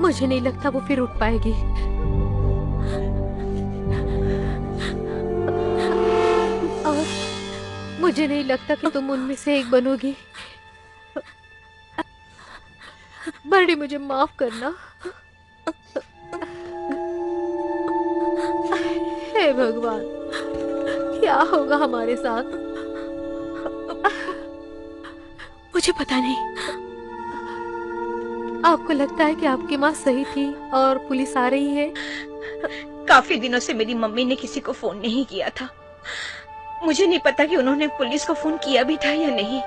Speaker 6: मुझे नहीं लगता वो फिर उठ पाएगी। और मुझे नहीं लगता कि तुम उनमें से एक बनोगी। बर्डी, मुझे माफ करना। हे भगवान, क्या होगा हमारे साथ?
Speaker 9: मुझे पता नहीं।
Speaker 6: आपको लगता है कि आपकी माँ सही थी और पुलिस आ रही है?
Speaker 9: काफी दिनों से मेरी मम्मी ने किसी को फोन नहीं किया था। मुझे नहीं पता कि उन्होंने पुलिस को फोन किया भी था या नहीं।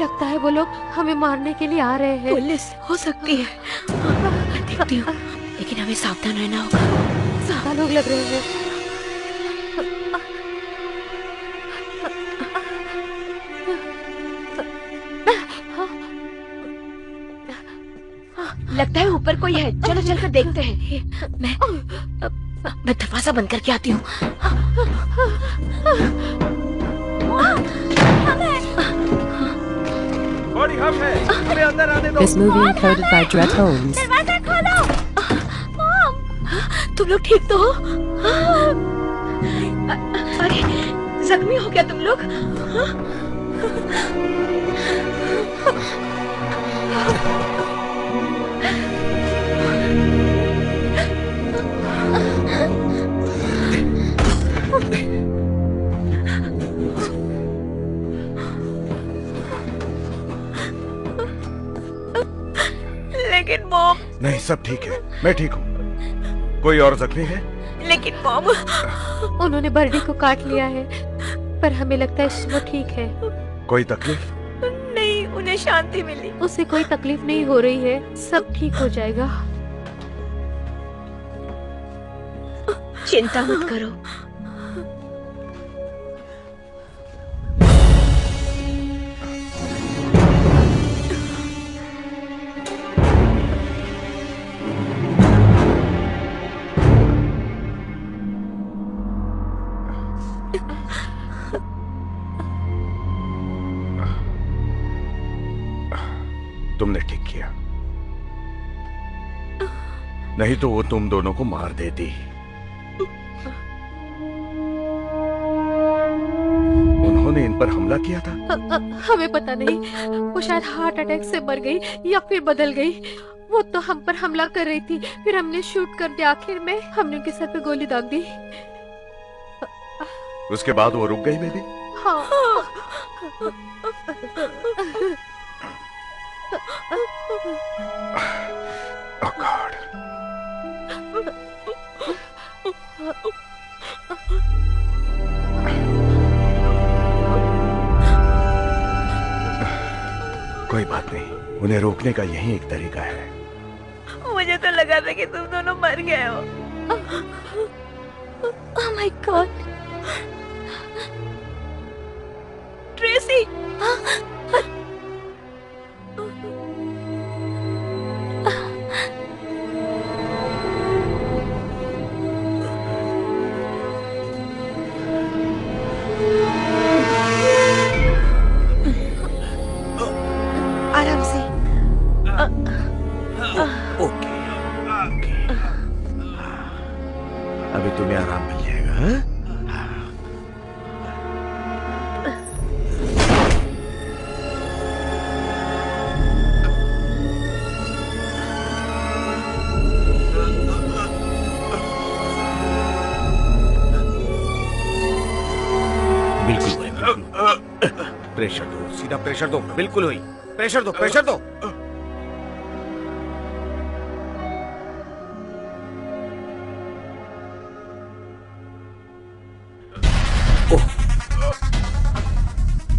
Speaker 6: लगता है वो लोग हमें मारने के लिए आ रहे हैं।
Speaker 9: पुलिस हो सकती है, मैं देखती हूँ, लेकिन हमें सावधान रहना होगा।
Speaker 6: ज्यादा लोग लग रहे हैं।
Speaker 9: लगता है ऊपर कोई है, चलो चलकर देखते हैं। मैं दरवाजा बंद करके आती हूँ।
Speaker 3: बॉडी हम है, हमें अंदर आने दो।
Speaker 1: This movie encoded by Dread Holmes.
Speaker 9: दरवाजा खोलो। मॉम, तुम लोग ठीक तो हो? अरे, जख्मी हो क्या तुम लोग? लेकिन मॉम।
Speaker 8: नहीं, सब ठीक है, मैं ठीक हूँ। कोई और जख्मी है?
Speaker 9: लेकिन मॉम,
Speaker 6: उन्होंने बर्डी को काट लिया है, पर हमें लगता है वो ठीक है।
Speaker 8: कोई तकलीफ?
Speaker 9: नहीं, उन्हें शांति मिली।
Speaker 6: उसे कोई तकलीफ नहीं हो रही है, सब ठीक हो जाएगा।
Speaker 9: चिंता मत करो।
Speaker 8: तुमने ठीक किया, नहीं तो वो तुम दोनों को मार देती। उन्होंने इन पर हमला किया था?
Speaker 6: हमें पता नहीं, वो शायद हार्ट अटैक से मर गई या फिर बदल गई। वो तो हम पर हमला कर रही थी, फिर हमने शूट कर दिया। आखिर में हमने उनके सर पे गोली दाग दी।
Speaker 8: उसके बाद वो रुक गई बेबी?
Speaker 6: हाँ।
Speaker 8: Oh God. कोई बात नहीं, उन्हें रोकने का यही एक तरीका है।
Speaker 9: मुझे तो लगा था कि तुम दोनों मर गए हो। Oh my God. ट्रेसी।
Speaker 10: आराम से।
Speaker 2: ओके, अभी तुम्हें आराम मिल जाएगा। हाँ? बिल्कुल हुई, बिल्कुल। प्रेशर दो, सीधा प्रेशर दो। बिल्कुल हुई। प्रेशर दो, प्रेशर दो।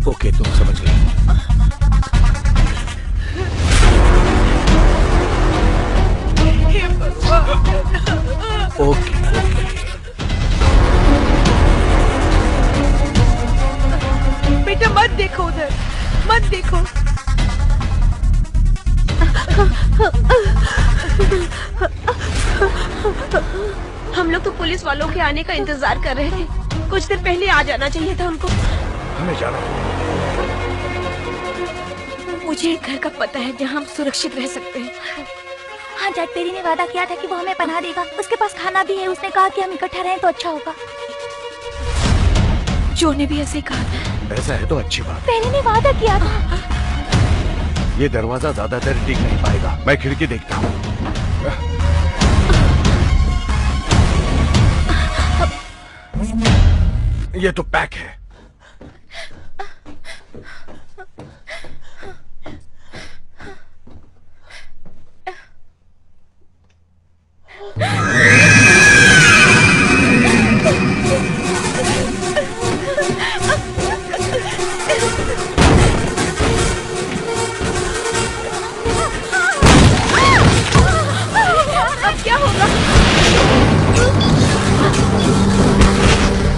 Speaker 2: ओके, तुम समझ गए। ओके,
Speaker 10: बेटा मत देखो उधर, मत देखो। हम लोग तो पुलिस वालों के आने का इंतजार कर रहे थे। कुछ देर पहले आ जाना चाहिए था उनको।
Speaker 8: हमें जाना है।
Speaker 4: मुझे एक घर का पता है जहाँ हम सुरक्षित रह सकते हैं।
Speaker 9: हाँ डैड, पेरी ने वादा किया था कि वो हमें पनाह देगा। उसके पास खाना भी है। उसने कहा कि हम इकट्ठा रहें तो अच्छा होगा।
Speaker 4: जो ने भी ऐसे कहा था।
Speaker 8: ऐसा है तो अच्छी बात।
Speaker 9: पेरी ने वादा किया था।
Speaker 8: ये दरवाजा ज्यादा देर टिक नहीं पाएगा। मैं खिड़की देखता हूँ। ये तो पैक है।
Speaker 4: अब क्या होगा?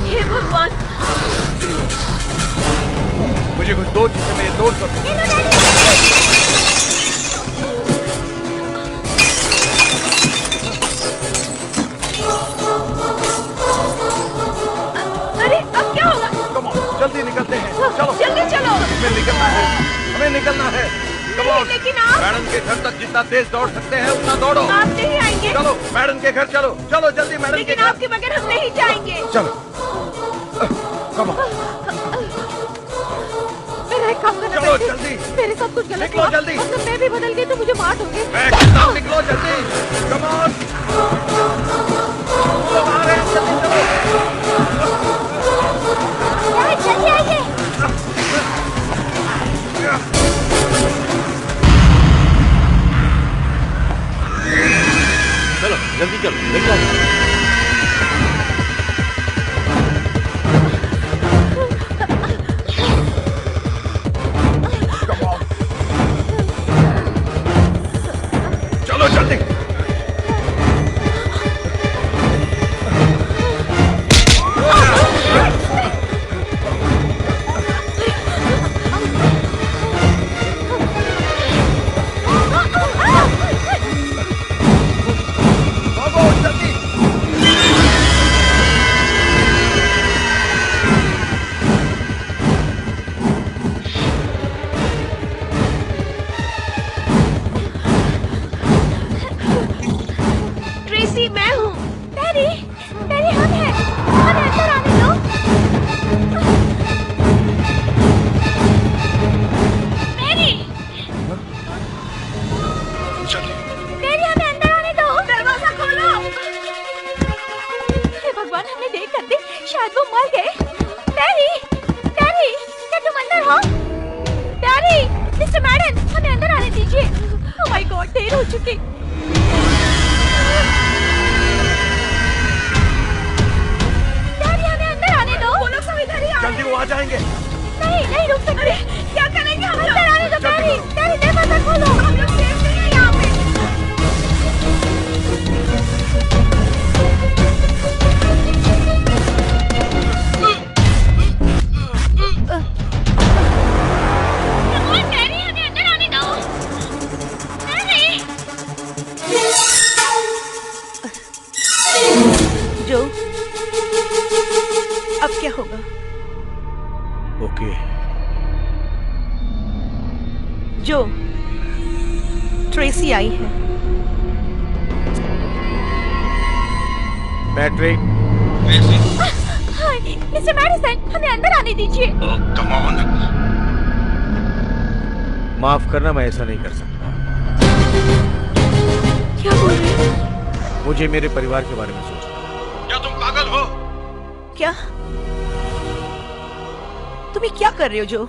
Speaker 4: हे भगवान!
Speaker 8: मुझे कुछ दो जिससे मैं तोड़ सकूं।
Speaker 4: अरे अब क्या होगा?
Speaker 8: जल्दी निकलते हैं। चलो
Speaker 4: जल्दी चलो।
Speaker 8: हमें निकलना है। हमें निकलना है।
Speaker 4: लेकिन आप
Speaker 8: मैडम के घर तक जितना तेज दौड़ सकते हैं उतना दौड़ो।
Speaker 4: आप नहीं आएंगे।
Speaker 8: चलो मैडम के घर चलो। चलो जल्दी मैडम के
Speaker 4: लेकिन
Speaker 8: घर।
Speaker 4: आपके बगैर हम नहीं जाएंगे।
Speaker 8: चलो कम ऑन।
Speaker 6: मेरा एक काम करना।
Speaker 8: चलो जल्दी।
Speaker 6: मेरे साथ कुछ गलत
Speaker 8: निकलो
Speaker 6: हुआ।
Speaker 8: जल्दी।
Speaker 6: मतलब मैं भी बदल गई तो मुझे मार दोगे।
Speaker 8: मैं कहता हूं निकलो जल्दी। Come on. जल्दी
Speaker 9: जल्दी आइए।
Speaker 2: चलो जल्दी चलो, जल्दी।
Speaker 8: चलो जल्दी।
Speaker 4: ट्रेसी मैं हूँ।
Speaker 9: पेरी, पेरी हम हैं। हमें अंदर आने दो। पेरी, पेरी हमें अंदर आने दो।
Speaker 4: दरवाजा खोलो।
Speaker 9: हे भगवान, हमने देर कर दी। शायद वो मर गए। पेरी, पेरी, क्या तुम अंदर हो? पेरी, मिस्टर मैडन, हमें अंदर आने दीजिए। ओह माय गॉड, देर हो चुकी।
Speaker 8: जल्दी वो आ जाएंगे।
Speaker 9: नहीं नहीं रुक सकते।
Speaker 4: क्या करेंगे हम लोग?
Speaker 9: अंदर आने दो पेरी। पेरी दरवाजा खोलो।
Speaker 4: हम लोग सेफ नहीं हैं यहाँ पे।
Speaker 9: पेरी, हमें अंदर आने दो। पेरी।
Speaker 10: जो अब क्या होगा?
Speaker 2: ओके।
Speaker 10: जो ट्रेसी आई है।
Speaker 2: पैट्रिक,
Speaker 4: मिस्टर मैडिसन, हमें अंदर आने दीजिए।
Speaker 8: Come on.
Speaker 2: माफ करना, मैं ऐसा नहीं कर सकता।
Speaker 4: क्या बोल रहे हैं?
Speaker 2: मुझे मेरे परिवार के बारे में सोचना।
Speaker 8: क्या तुम पागल हो?
Speaker 10: क्या तुम ये क्या कर रहे हो जो?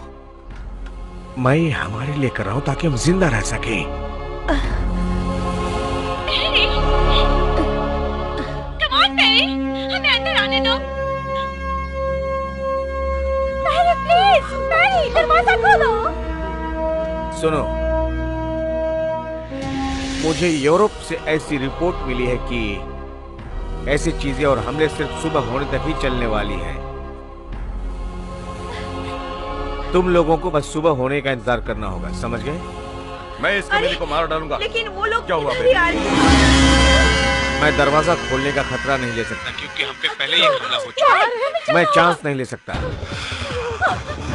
Speaker 2: मैं ये हमारे लिए कर रहा हूँ ताकि हम जिंदा रह सकें।
Speaker 4: Come on, Mary, हमें अंदर आने दो। Mary, please, Mary, दरवाजा खोलो।
Speaker 2: सुनो, मुझे यूरोप से ऐसी रिपोर्ट मिली है कि ऐसी चीजें और हमले सिर्फ सुबह होने तक ही चलने वाली हैं। तुम लोगों को बस सुबह होने का इंतजार करना होगा, समझ गए?
Speaker 3: मैं इस कमीने को मार डालूंगा।
Speaker 10: लेकिन वो लोग
Speaker 3: क्या हुआ
Speaker 10: इधर ही आ रहे हैं।
Speaker 2: मैं दरवाजा खोलने का खतरा नहीं ले सकता क्योंकि हम पे पहले ही हमला हो चुका है। मैं चांस नहीं ले सकता।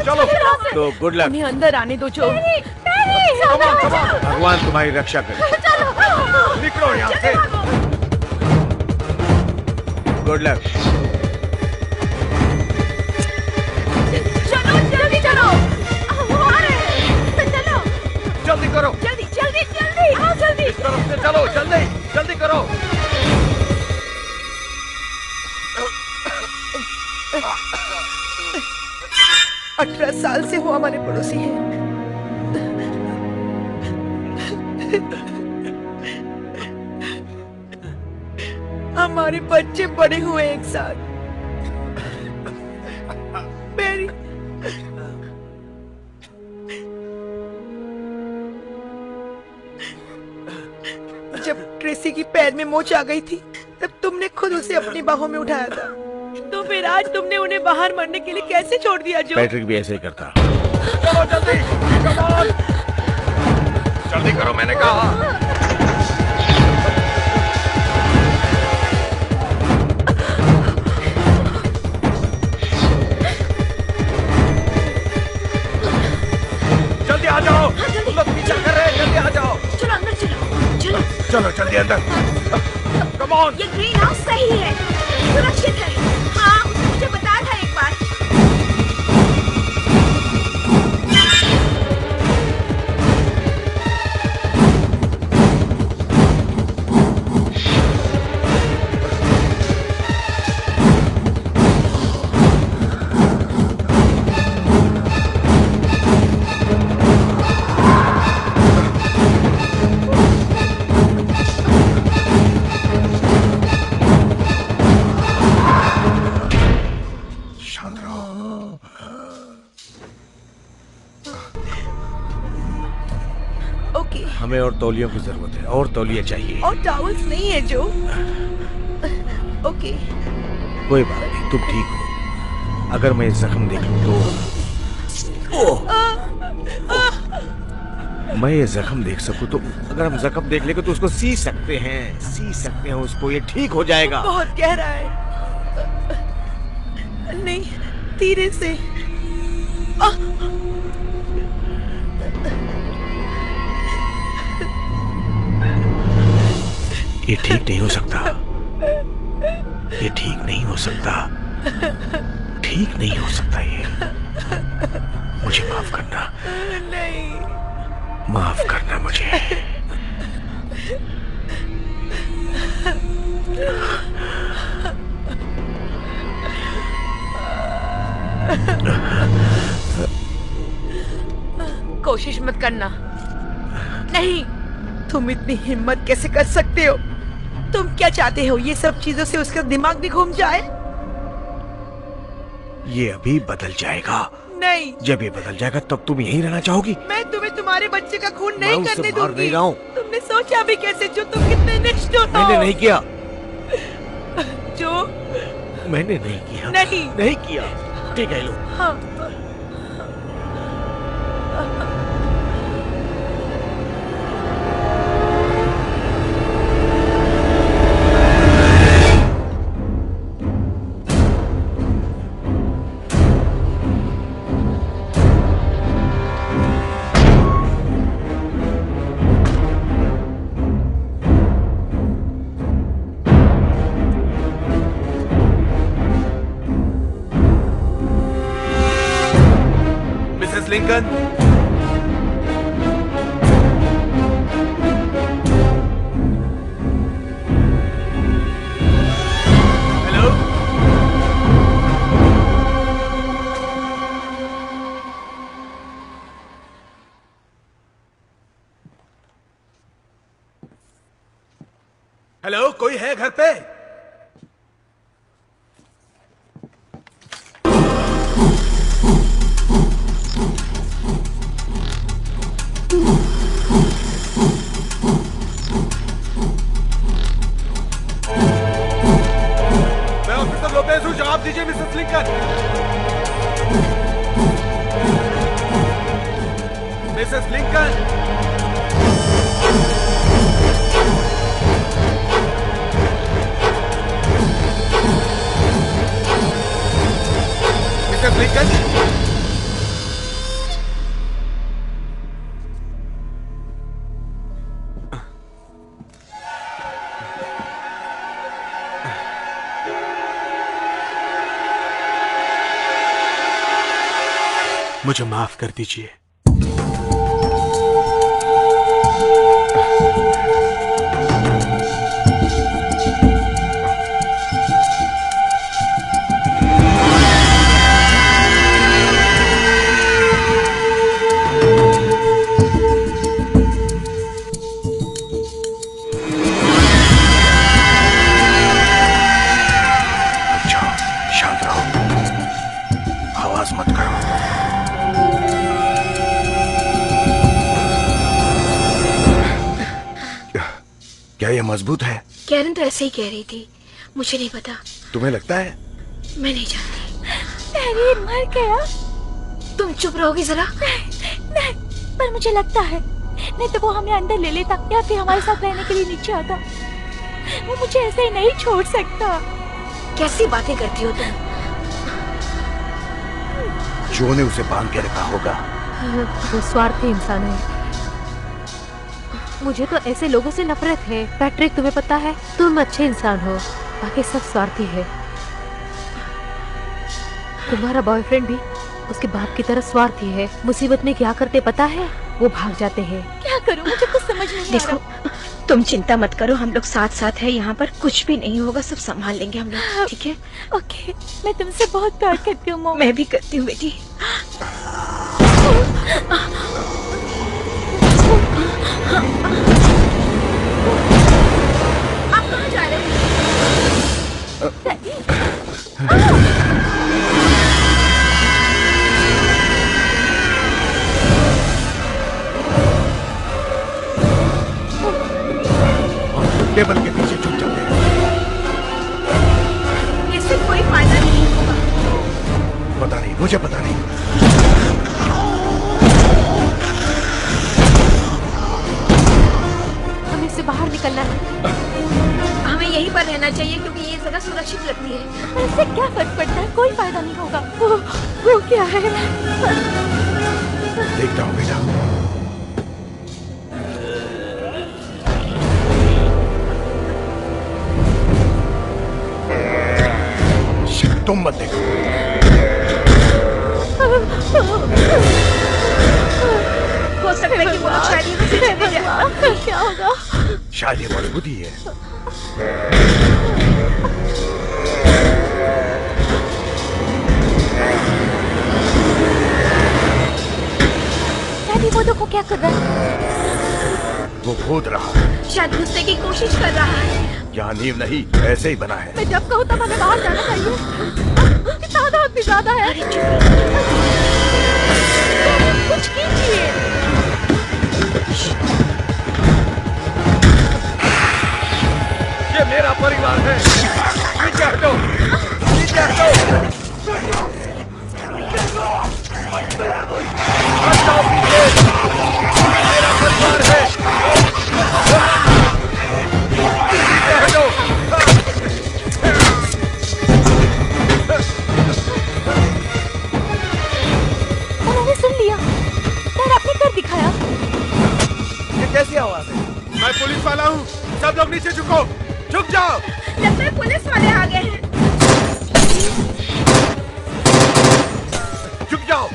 Speaker 3: चलो
Speaker 2: तो गुड लक।
Speaker 10: हमें अंदर आने दो जो।
Speaker 2: भगवान तुम्हारी रक्षा करे।
Speaker 3: निकलो यहाँ से।
Speaker 2: Good luck.
Speaker 4: चलो, जल्दी चलो। चलो,
Speaker 3: जल्दी करो।
Speaker 4: जल्दी, जल्दी, जल्दी, आओ जल्दी।
Speaker 3: इस तरफ से चलो, जल्दी, जल्दी करो।
Speaker 10: 18 साल से वो हमारे पड़ोसी हैं। हमारे बच्चे बड़े हुए एक साथ। मेरी जब ट्रेसी की पैर में मोच आ गई थी तब तुमने खुद उसे अपनी बाहों में उठाया था। तो फिर आज तुमने उन्हें बाहर मरने के लिए कैसे छोड़ दिया जो?
Speaker 2: पैट्रिक भी ऐसे ही करता।
Speaker 3: चलो जल्दी, कम ऑन। जल्दी करो, मैंने कहा। जल्दी आ जाओ। तुम लोग पीछा कर रहे हैं, जल्दी आ जाओ।
Speaker 4: चलो अंदर चलो, चलो।
Speaker 3: चलो जल्दी अंदर। Come on.
Speaker 4: ये ग्रीन हाउस सही है, सुरक्षित है। हाँ, उसने मुझे बताया था एक बार।
Speaker 2: हमें और तौलियों की जरूरत है, और तौलिया चाहिए।
Speaker 10: और टॉवल्स नहीं है जो। ओके।
Speaker 2: कोई बात नहीं, तुम ठीक हो। अगर मैं जख्म देख लूं तो मैं ये जख्म देख सकूं तो अगर हम जख्म देख लेंगे तो उसको सी सकते हैं उसको, ये ठीक हो जाएगा।
Speaker 10: बहुत गहरा है। नहीं, धीरे से।
Speaker 2: ये ठीक नहीं हो सकता, ये ठीक नहीं हो सकता, ठीक नहीं हो सकता ये। मुझे माफ करना।
Speaker 10: नहीं,
Speaker 2: माफ करना मुझे।
Speaker 10: कोशिश मत करना। नहीं, तुम इतनी हिम्मत कैसे कर सकते हो? तुम क्या चाहते हो? ये सब चीजों से उसका दिमाग भी घूम जाए?
Speaker 2: ये अभी बदल जाएगा।
Speaker 10: नहीं,
Speaker 2: जब ये बदल जाएगा तब तुम यहीं रहना चाहोगी?
Speaker 10: मैं तुम्हें तुम्हारे बच्चे का खून नहीं
Speaker 2: मैं
Speaker 10: करने
Speaker 2: उसे मार
Speaker 10: दूंगी।
Speaker 2: नहीं रहा हूं।
Speaker 10: तुमने सोचा भी कैसे जो? तुम कितने निष्ठुर हो।
Speaker 2: मैंने नहीं किया।
Speaker 10: जो
Speaker 2: मैंने नहीं किया। नहीं किया। ठीक है लो।
Speaker 10: हाँ।
Speaker 5: Mrs Lincoln. हेलो। हेलो, कोई है घर पे? मैं ऑफिसर लोपेज हूँ, जवाब दीजिए Mrs Lincoln. Mrs Lincoln. Mrs Lincoln. मुझे माफ कर दीजिए।
Speaker 8: शांत रहो, आवाज मत करो। क्या ये मजबूत है?
Speaker 6: कैरन तो ऐसे ही कह रही थी, मुझे नहीं पता।
Speaker 8: तुम्हें लगता है?
Speaker 6: मैं नहीं जानती।
Speaker 9: तहरीर मर गया।
Speaker 6: तुम चुप रहोगी जरा?
Speaker 9: नहीं, पर मुझे लगता है, नहीं तो वो हमें अंदर ले लेता या फिर हमारे साथ रहने के लिए नीचे आता। वो मुझे ऐसे ही नहीं छोड़ सकता।
Speaker 6: कैसी बातें करती हो तुम?
Speaker 8: जो ने उसे बांध के रखा होगा।
Speaker 6: वो स्वार्थी इंसान है। मुझे तो ऐसे लोगों से नफरत है। पैट्रिक, तुम्हें पता है, तुम अच्छे इंसान हो, बाकी सब स्वार्थी है। तुम्हारा बॉयफ्रेंड भी उसके बाप की तरह स्वार्थी है। मुसीबत में क्या करते पता है? वो भाग जाते हैं।
Speaker 9: क्या करूं, मुझे कुछ समझ नहीं आ
Speaker 4: देखो,
Speaker 9: रहा।
Speaker 4: तुम चिंता मत करो, हम लोग साथ साथ हैं यहाँ पर, कुछ भी नहीं होगा, सब संभाल लेंगे हम लोग, ठीक है?
Speaker 9: ओके, मैं तुमसे बहुत प्यार करती हूँ मॉम।
Speaker 4: मैं भी करती हूँ बेटी। आप कहाँ जा रहे हैं?
Speaker 8: टेबल के पीछे छुप जाते हैं।
Speaker 4: इससे कोई फायदा नहीं होगा।
Speaker 8: पता नहीं, मुझे पता नहीं।
Speaker 6: हमें इससे बाहर निकलना है।
Speaker 4: हमें यहीं पर रहना चाहिए क्योंकि ये जगह सुरक्षित लगती है।
Speaker 9: पर इससे क्या फर्क पड़ता है, कोई फायदा नहीं होगा।
Speaker 6: वो क्या है?
Speaker 8: देखता हूँ बेटा। तुम मत देखो।
Speaker 4: हो सकता है कि वो लोग शायद यहाँ से चले जाएं।
Speaker 9: क्या होगा?
Speaker 8: शायद ये मजबूती है।
Speaker 9: डैडी, वो देखो क्या कर रहा है।
Speaker 8: वो कूद रहा है।
Speaker 4: शायद घुसने की कोशिश कर रहा है।
Speaker 8: यहाँ नींव नहीं, ऐसे ही बना है।
Speaker 6: मैं जब कहूँ तब हमें बाहर जाना चाहिए। इतना आदमी ज्यादा है।
Speaker 9: कुछ कीजिए।
Speaker 3: ये मेरा परिवार है। नीचे हटो, नीचे हटो। हटाओ पीछे। मेरा परिवार है। नीचे हटो।
Speaker 9: उन्होंने सुन लिया। डैड, आपने कर दिखाया।
Speaker 3: ये कैसी आवाज है?
Speaker 5: मैं पुलिस वाला हूँ। सब लोग नीचे झुको, झुक जाओ।
Speaker 4: लगता है पुलिस वाले आ गए हैं।
Speaker 3: झुक जाओ।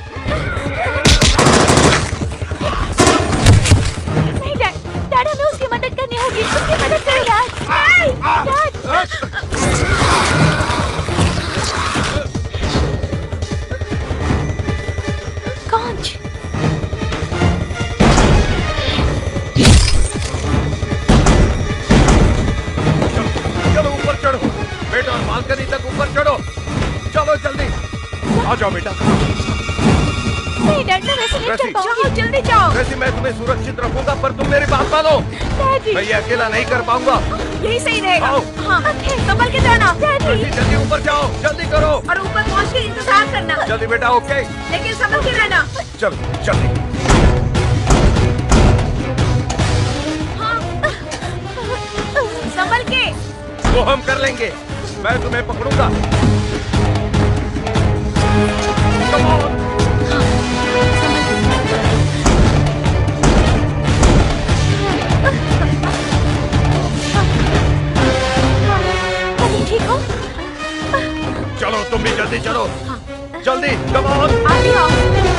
Speaker 3: बालकनी तक ऊपर चढ़ो। चलो जल्दी, आ जाओ बेटा।
Speaker 4: नहीं डैड, मैं वैसे नहीं चल पाऊंगी। जाओ जल्दी जाओ।
Speaker 3: वैसे मैं तुम्हें सुरक्षित रखूंगा, पर तुम मेरी बात मानो।
Speaker 4: डैडी,
Speaker 3: मैं ये अकेला नहीं कर पाऊंगा।
Speaker 4: यही सही रहेगा।
Speaker 3: आओ।
Speaker 4: हाँ, संभल के जाना। डैडी,
Speaker 3: जल्दी ऊपर जाओ, जल्दी करो।
Speaker 4: और ऊपर पहुँच के इंतजार करना।
Speaker 3: जल्दी बेटा, ओके।
Speaker 4: लेकिन संभल के रहना।
Speaker 3: चल जल्दी।
Speaker 4: संभल के।
Speaker 3: वो हम कर लेंगे, मैं तुम्हें पकड़ूंगा। Come on.
Speaker 4: ठीक हो?
Speaker 3: चलो तुम भी जल्दी चलो। जल्दी, come on.
Speaker 4: आगे आओ।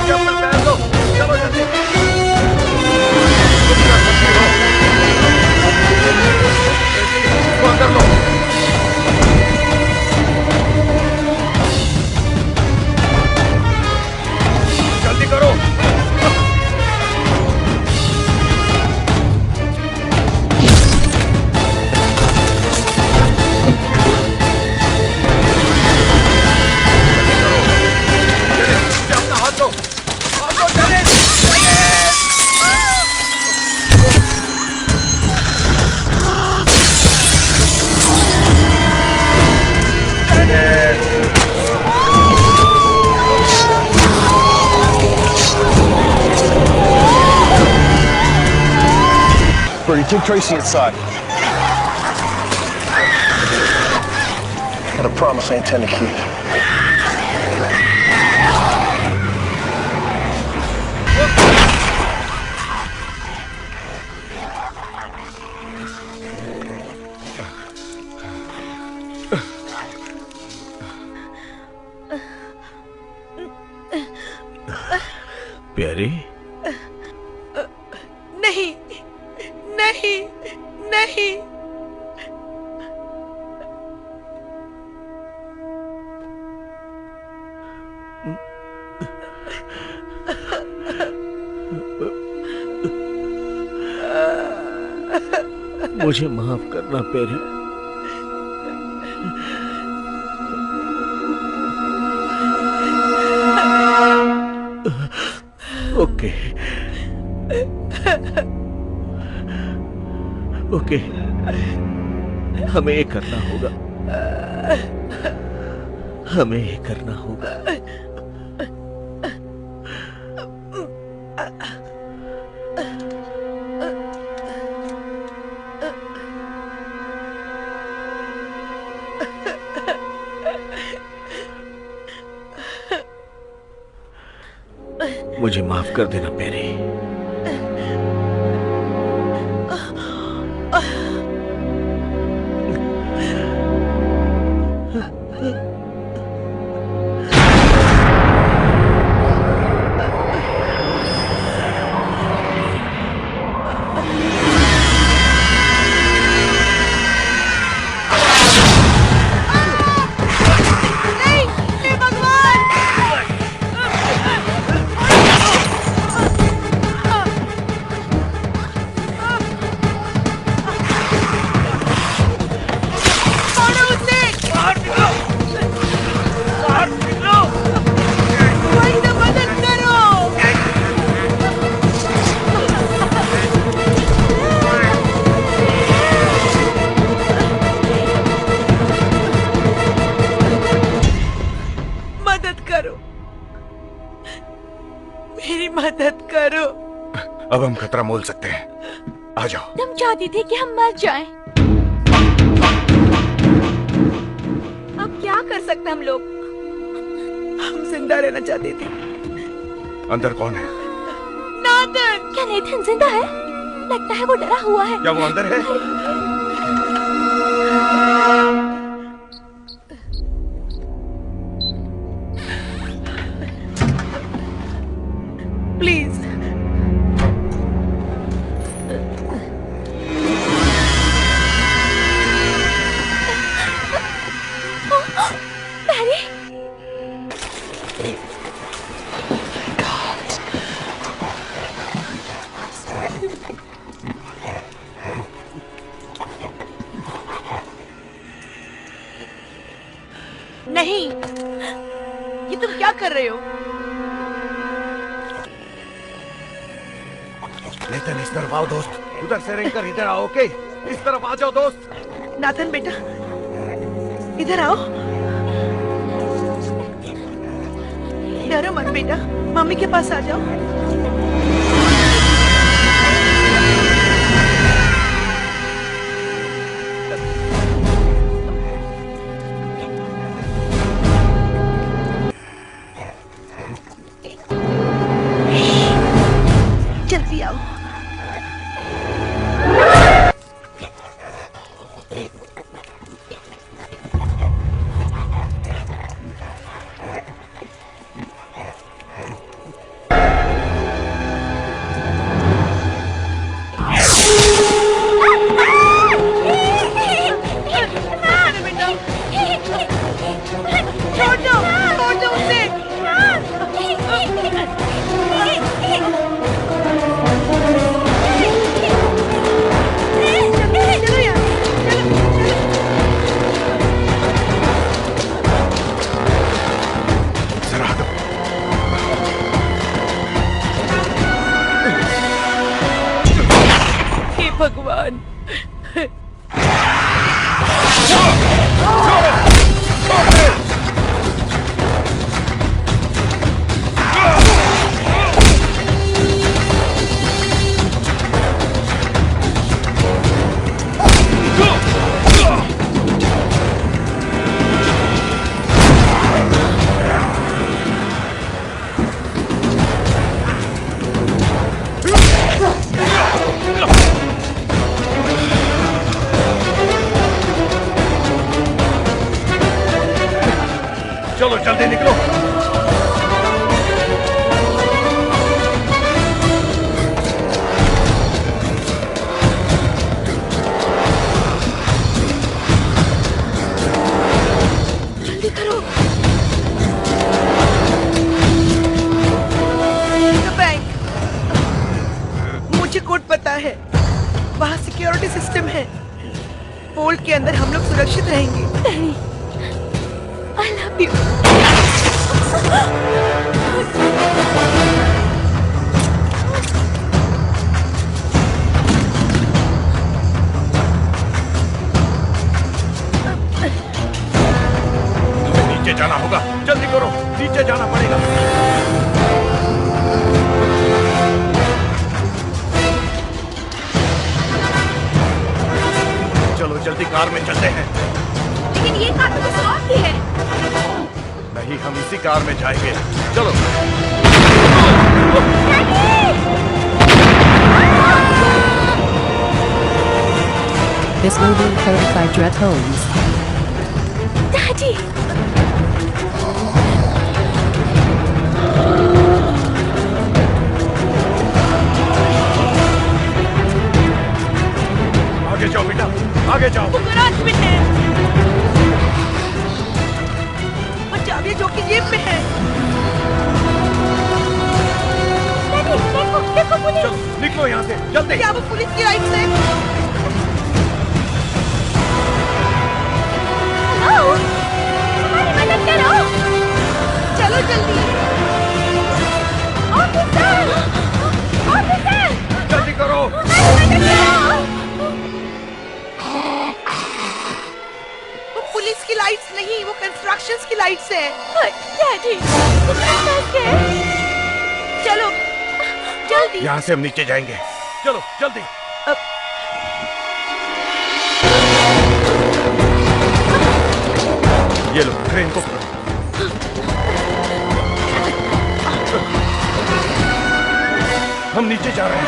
Speaker 3: चप्पल पहन लो, चलो जल्दी। तुम कर सकती हो। इसको अंदर लो। जल्दी करो। अपना हाथ दो, चले।
Speaker 8: Birdie, take Tracy inside. Got a promise I intend to keep.
Speaker 2: प्यारी,
Speaker 10: नहीं नहीं नहीं।
Speaker 2: मुझे माफ करना प्यारी। ओके ओके, हमें ये करना होगा, हमें ये करना होगा। मुझे माफ कर देना प्यारी।
Speaker 8: अब हम खतरा मोल सकते हैं, आ जाओ।
Speaker 4: तुम चाहती थी कि हम मर जाएं। अब क्या कर सकते हम लोग?
Speaker 10: हम जिंदा रहना चाहते थे।
Speaker 8: अंदर कौन है?
Speaker 4: नाथन। क्या नेथन जिंदा है? लगता है वो डरा हुआ है।
Speaker 3: क्या वो अंदर है?
Speaker 10: प्लीज नहीं, ये तुम क्या कर रहे हो?
Speaker 8: नेथन, इस तरफ आओ दोस्त। उधर से रिंग कर इधर आओ, ओके? इस तरफ आ जाओ दोस्त।
Speaker 10: नाथन बेटा, इधर आओ। डरो मत बेटा, मम्मी के पास आ जाओ। जल्दी आओ।
Speaker 4: भगवान।
Speaker 8: चलो जल्दी निकलो।
Speaker 10: जल्दी करो। बैंक, मुझे कोड पता है, वहाँ सिक्योरिटी सिस्टम है। पोल के अंदर हम लोग सुरक्षित रहेंगे।
Speaker 6: I love you.
Speaker 8: नीचे जाना होगा, जल्दी करो, नीचे जाना पड़ेगा। चलो जल्दी कार में चलते हैं।
Speaker 6: लेकिन ये कार तो किसी और की है।
Speaker 8: नहीं, हम इसी कार में जाएंगे। चलो।
Speaker 1: This movie coded by Dret Holmes.
Speaker 6: Daddy!
Speaker 8: आगे जाओ बेटा, आगे जाओ।
Speaker 10: वो गराज में है। और चाबी जो कि जेब में है।
Speaker 6: देखो, देखो पुलिस।
Speaker 8: चलो निकलो यहाँ से, जल्दी।
Speaker 10: क्या वो पुलिस की राइट से?
Speaker 6: हेलो, हमारी मदद करो।
Speaker 10: चलो जल्दी।
Speaker 6: ऑफिसर, ऑफिसर,
Speaker 8: जल्दी करो।
Speaker 6: हमारी मदद करो।
Speaker 10: वो पुलिस की लाइट्स नहीं, वो कंस्ट्रक्शंस की लाइट्स है।
Speaker 6: डैडी,
Speaker 10: चलो जल्दी।
Speaker 8: यहाँ से हम नीचे जाएंगे। चलो जल्दी। ये लो क्रेन को पकड़ो। हम नीचे जा रहे हैं।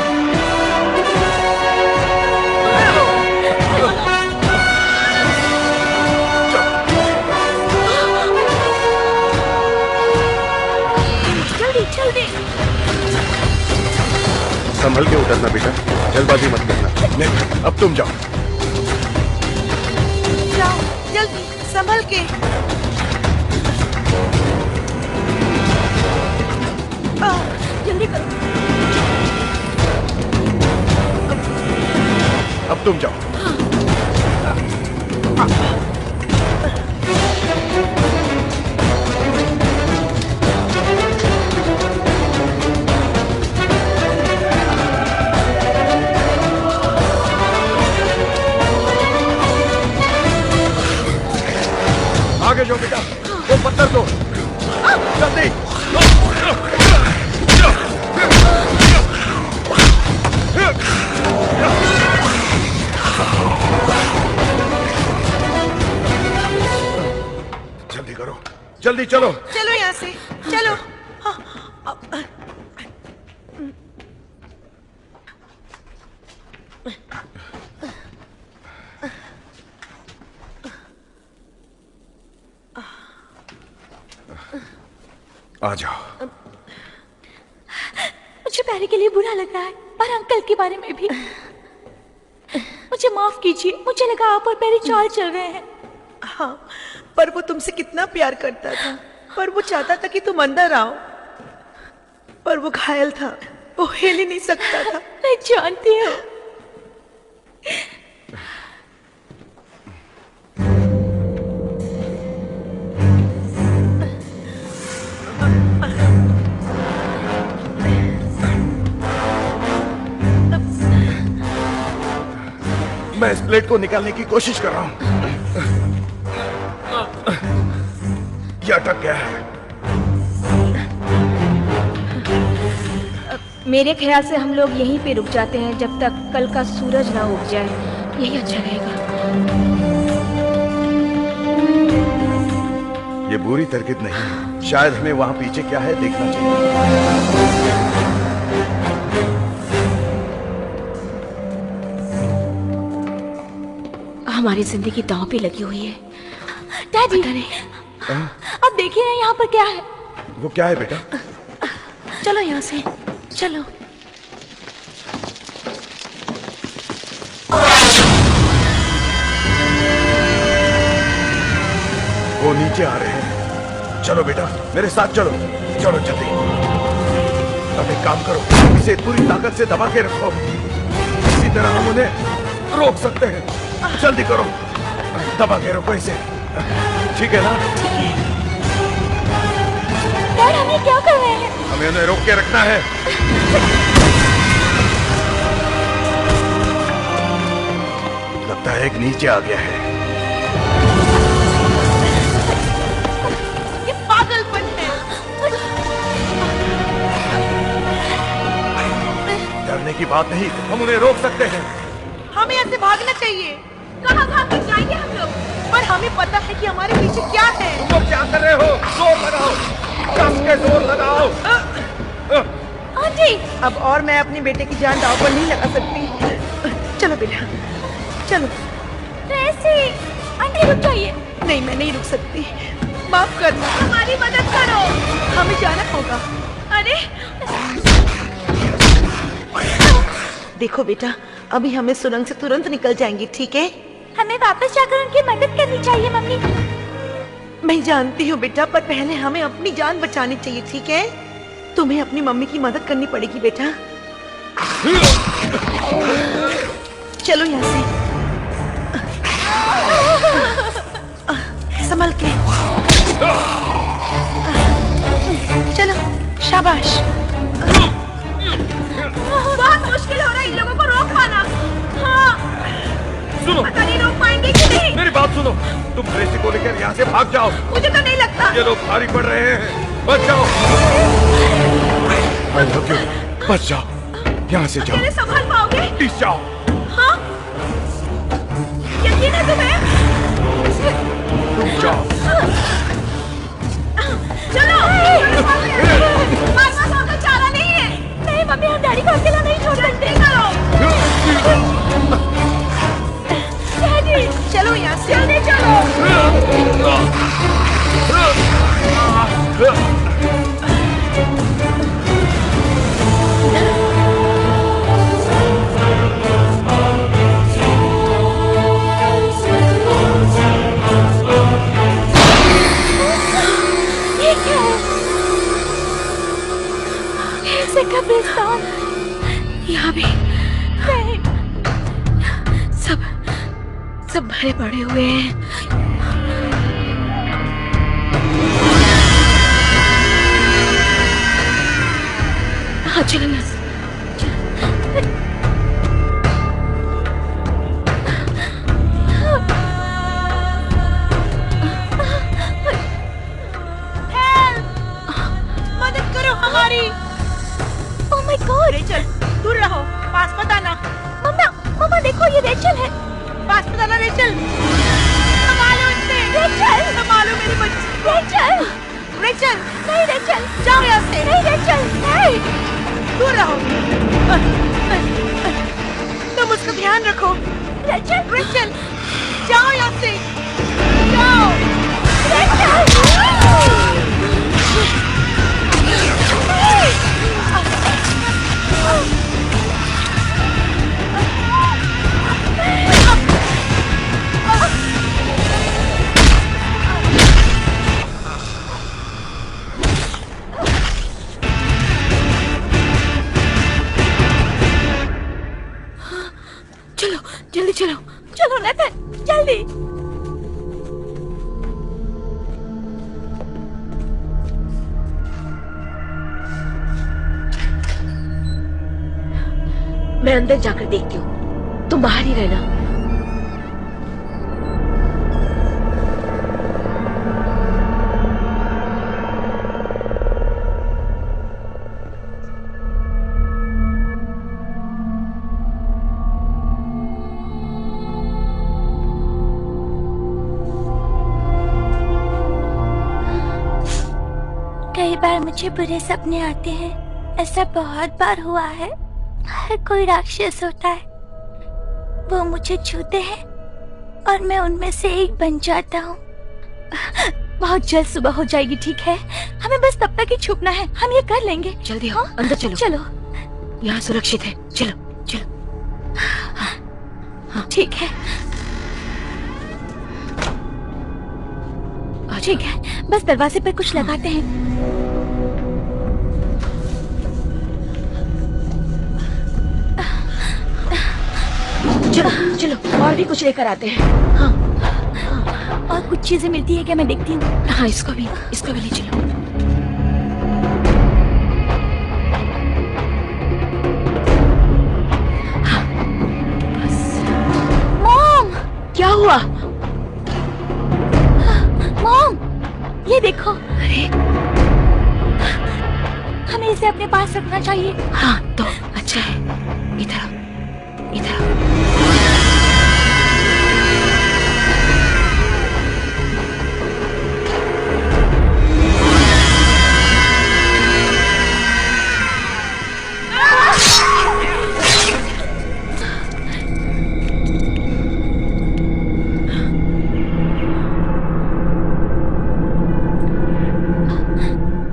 Speaker 6: जल्दी जल्दी।
Speaker 7: संभल के उतरना बेटा, जल्दबाजी मत करना।
Speaker 8: नहीं, अब तुम जाओ।
Speaker 10: जाओ जल्दी, संभल के।
Speaker 6: जल्दी करो।
Speaker 8: अब तुम जाओ।
Speaker 3: वो पत्थर दो जल्दी। जल्दी करो, जल्दी चलो।
Speaker 10: चलो यहाँ से, चलो।
Speaker 8: आ जाओ।
Speaker 9: मुझे पैरी के लिए बुरा लग रहा है और अंकल के बारे में भी। मुझे माफ कीजिए, मुझे लगा आप और पैरी चाल चल रहे हैं।
Speaker 10: हाँ, पर वो तुमसे कितना प्यार करता था, पर वो चाहता था कि तुम अंदर आओ, पर वो घायल था, वो हिल ही नहीं सकता था।
Speaker 9: मैं जानती हूँ।
Speaker 8: मैं इस प्लेट को निकालने की कोशिश कर रहा हूं। ये अटक गया है।
Speaker 4: मेरे ख्याल से हम लोग यहीं पे रुक जाते हैं जब तक कल का सूरज ना उग जाए। यही अच्छा रहेगा।
Speaker 8: ये बुरी तरकीब नहीं है। शायद हमें वहां पीछे क्या है देखना चाहिए।
Speaker 4: हमारी जिंदगी दांव पे लगी हुई है।
Speaker 9: डैडी, अब देखिए ना यहाँ पर क्या है।
Speaker 8: वो क्या है बेटा?
Speaker 9: चलो यहाँ से, चलो।
Speaker 8: वो नीचे आ रहे हैं। चलो बेटा, मेरे साथ चलो। चलो जल्दी। अब एक काम करो, इसे पूरी ताकत से दबा के रखो। इसी तरह हम उन्हें रोक सकते हैं। जल्दी करो, दबा के रखो इसे। ठीक है ना?
Speaker 9: डैड, हम ये क्या कर रहे हैं?
Speaker 8: हमें उन्हें रोक के रखना है। लगता है एक नीचे आ गया है।
Speaker 10: ये पागलपन है।
Speaker 8: डरने की बात नहीं, हम उन्हें रोक सकते हैं।
Speaker 10: हमें यहाँ से भागना चाहिए।
Speaker 4: कहाँ भाग के जाएंगे हम लोग?
Speaker 10: पर हमें पता है कि हमारे पीछे क्या है।
Speaker 3: तुम लोग क्या कर रहे हो? जोर लगाओ, कस के जोर लगाओ।
Speaker 10: आंटी, अब और मैं अपने बेटे की जान दांव पर नहीं लगा सकती। चलो बेटा, चलो।
Speaker 9: ट्रेसी, आंटी रुक जाइए।
Speaker 10: नहीं, मैं नहीं रुक सकती। माफ करना,
Speaker 4: हमारी मदद करो।
Speaker 10: हमें जाना होगा।
Speaker 4: अरे
Speaker 10: देखो बेटा, अभी हमें सुरंग से तुरंत निकल जाएंगे, ठीक है?
Speaker 9: हमें वापस जाकर उनकी मदद करनी चाहिए मम्मी।
Speaker 10: मैं जानती हूँ बेटा, पर पहले हमें अपनी जान बचानी चाहिए, ठीक है? तुम्हें अपनी मम्मी की मदद करनी पड़ेगी बेटा। चलो यहाँ से, संभल के। चलो, शाबाश।
Speaker 4: बहुत मुश्किल हो रहा है इन लोगों को रोक पाना। हाँ,
Speaker 3: सुनो,
Speaker 4: पता नहीं रोक पाएंगे कि नहीं।
Speaker 3: मेरी बात सुनो, तुम ट्रेसी को लेकर यहाँ से भाग जाओ।
Speaker 4: मुझे तो नहीं लगता।
Speaker 3: ये लोग भारी पड़ रहे हैं, बच जाओ।
Speaker 8: I love you. बच जाओ, यहाँ से जाओ।
Speaker 4: अकेले संभाल पाओगे?
Speaker 3: प्लीज जाओ।
Speaker 4: हाँ, यकीन है तुम्हें?
Speaker 3: तुम जाओ।
Speaker 4: चलो, मारना और चारा नहीं है।
Speaker 9: नहीं मम्मी, हम डैडी को अकेला नहीं छोड़ सकते।
Speaker 4: करो।
Speaker 10: डैडी, चलो यहाँ से।
Speaker 4: जल्दी चलो।
Speaker 9: ये क्या है? ऐसे कब्रिस्तान यहाँ भी नहीं। सब भरे पड़े हुए हैं। हाँ चलो यहाँ से।
Speaker 10: मारी।
Speaker 9: Oh my God.
Speaker 10: रेचल दूर रहो, पास मत आना।
Speaker 9: मम्मा मम्मा देखो ये रेचल है।
Speaker 10: पास मत आना रेचल। संभालो इसे।
Speaker 9: रेचल
Speaker 10: संभालो मेरी बच्ची।
Speaker 9: रेचल
Speaker 10: रेचल
Speaker 9: नहीं रेचल
Speaker 10: जाओ यहाँ से।
Speaker 9: नहीं रेचल नहीं।
Speaker 10: दूर रहो। तुम उसका ध्यान रखो।
Speaker 9: रेचल
Speaker 10: रेचल जाओ यहाँ से, जाओ।
Speaker 9: चलो जल्दी चलो चलो नेथन जल्दी।
Speaker 6: मैं अंदर जाकर देखती हूँ, तुम बाहर ही रहना।
Speaker 9: कई बार मुझे बुरे सपने आते हैं, ऐसा बहुत बार हुआ है। हर कोई राक्षस होता है, वो मुझे छूते हैं और मैं उनमें से एक बन जाता हूँ। बहुत जल्द सुबह हो जाएगी, ठीक है? हमें बस तब तक ही छुपना है, हम ये कर लेंगे।
Speaker 6: जल्दी आओ, अंदर चलो।
Speaker 9: चलो
Speaker 6: यहाँ सुरक्षित है, चलो चलो।
Speaker 9: ठीक है ठीक है, बस दरवाजे पर कुछ लगाते हैं।
Speaker 6: चलो चलो और भी कुछ लेकर आते हैं। हाँ
Speaker 9: और कुछ चीजें मिलती है क्या? मैं देखती हूँ।
Speaker 6: हाँ इसको भी ले चलो। हाँ बस।
Speaker 9: मॉम
Speaker 6: क्या हुआ?
Speaker 9: मॉम ये देखो,
Speaker 6: अरे
Speaker 9: हमें इसे अपने पास रखना चाहिए।
Speaker 6: हाँ तो अच्छा है, इधर इधर।